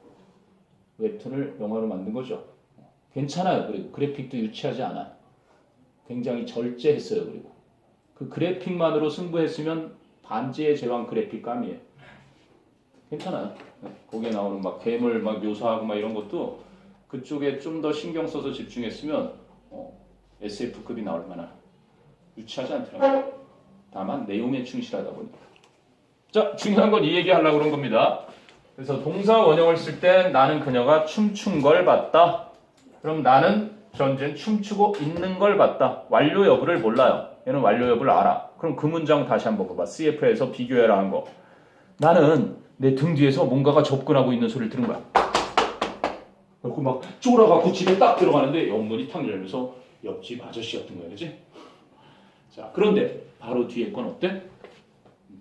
웹툰을 영화로 만든 거죠. 괜찮아요. 그리고 그래픽도 유치하지 않아요. 굉장히 절제했어요. 그리고 그 그래픽만으로 승부했으면 반지의 제왕 그래픽감이에요. 괜찮아요. 거기에 나오는 막 괴물 막 묘사하고 막 이런 것도 그쪽에 좀 더 신경 써서 집중했으면 SF급이 나올 만한 유치하지 않더라고요. 다만 내용에 충실하다 보니까. 자, 중요한 건 이 얘기 하려고 그런 겁니다. 그래서 동사 원형을 쓸 때 나는 그녀가 춤춘 걸 봤다. 그럼 나는 전제는 춤추고 있는 걸 봤다. 완료 여부를 몰라요. 얘는 완료 여부를 알아. 그럼 그 문장 다시 한번 봐봐. CF에서 비교해라 한 거. 나는 내 등 뒤에서 뭔가가 접근하고 있는 소리를 들은 거야. 그리고 막 쫄아갖고 집에 딱 들어가는데 옆문이 탁 열면서 옆집 아저씨였던 거야, 그지? 자, 그런데 바로 뒤에 건 어때?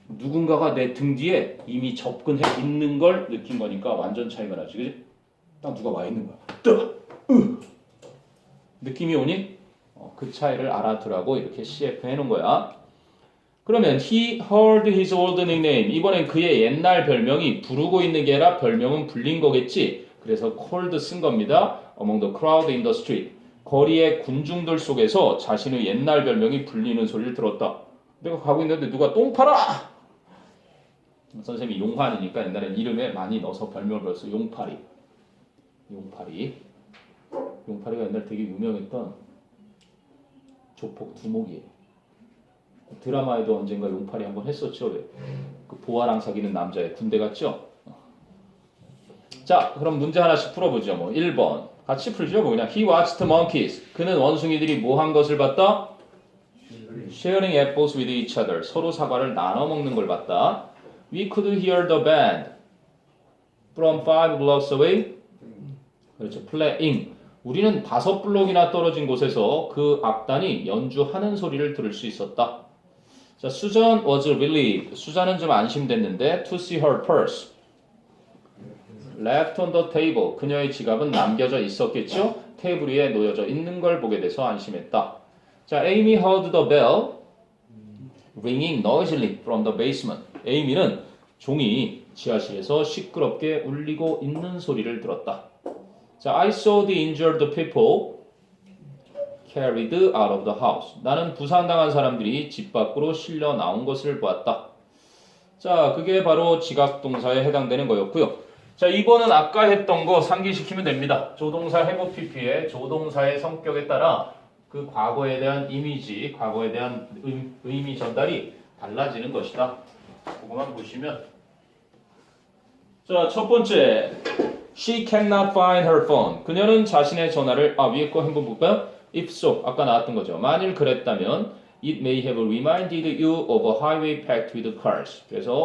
누군가가 내 등 뒤에 이미 접근해 있는 걸 느낀 거니까 완전 차이가 나지, 그지? 딱 누가 와 있는 거야. 느낌이 오니? 그 차이를 알아두라고 이렇게 CF 해놓은 거야. 그러면 he heard his old nickname. 이번엔 그의 옛날 별명이 부르고 있는 게 아니라 별명은 불린 거겠지. 그래서 called 쓴 겁니다. Among the crowd in the street. 거리의 군중들 속에서 자신의 옛날 별명이 불리는 소리를 들었다. 내가 가고 있는데 누가 똥 팔아! 선생님이 용환이니까 옛날엔 이름에 많이 넣어서 별명을 불렀어. 용팔이. 용팔이가 옛날 되게 유명했던 조폭 두목이에요. 드라마에도 언젠가 용팔이 한번 했었죠. 왜? 그 보아랑 사귀는 남자애 군대 갔죠? 자, 그럼 문제 하나씩 풀어보죠. 뭐 1번 같이 풀죠. 뭐 그냥 He watched monkeys. 그는 원숭이들이 뭐 한 것을 봤다? Sharing apples with each other. 서로 사과를 나눠 먹는 걸 봤다. We could hear the band from 5 blocks away. 그렇죠. playing. 우리는 5블록이나 떨어진 곳에서 그 악단이 연주하는 소리를 들을 수 있었다. 자, Susan was relieved. 수잔은 좀 안심됐는데 to see her purse left on the table. 그녀의 지갑은 남겨져 있었겠죠? 테이블 위에 놓여져 있는 걸 보게 돼서 안심했다. 자, Amy heard the bell ringing noisily from the basement. 에이미는 종이 지하실에서 시끄럽게 울리고 있는 소리를 들었다. 자, I saw the injured people carried out of the house. 나는 부상당한 사람들이 집 밖으로 실려 나온 것을 보았다. 자, 그게 바로 지각동사에 해당되는 거였고요. 자, 2번은 아까 했던 거 상기시키면 됩니다. 조동사 have pp의 조동사의 성격에 따라 그 과거에 대한 이미지, 과거에 대한 의미 전달이 달라지는 것이다. 그거만 보시면. 자, 첫 번째. She cannot find her phone. 그녀는 자신의 전화를 위에 거 한번 볼까요? If so, 아까 나왔던 거죠. 만일 그랬다면 it may have reminded you of a highway packed with cars. 그래서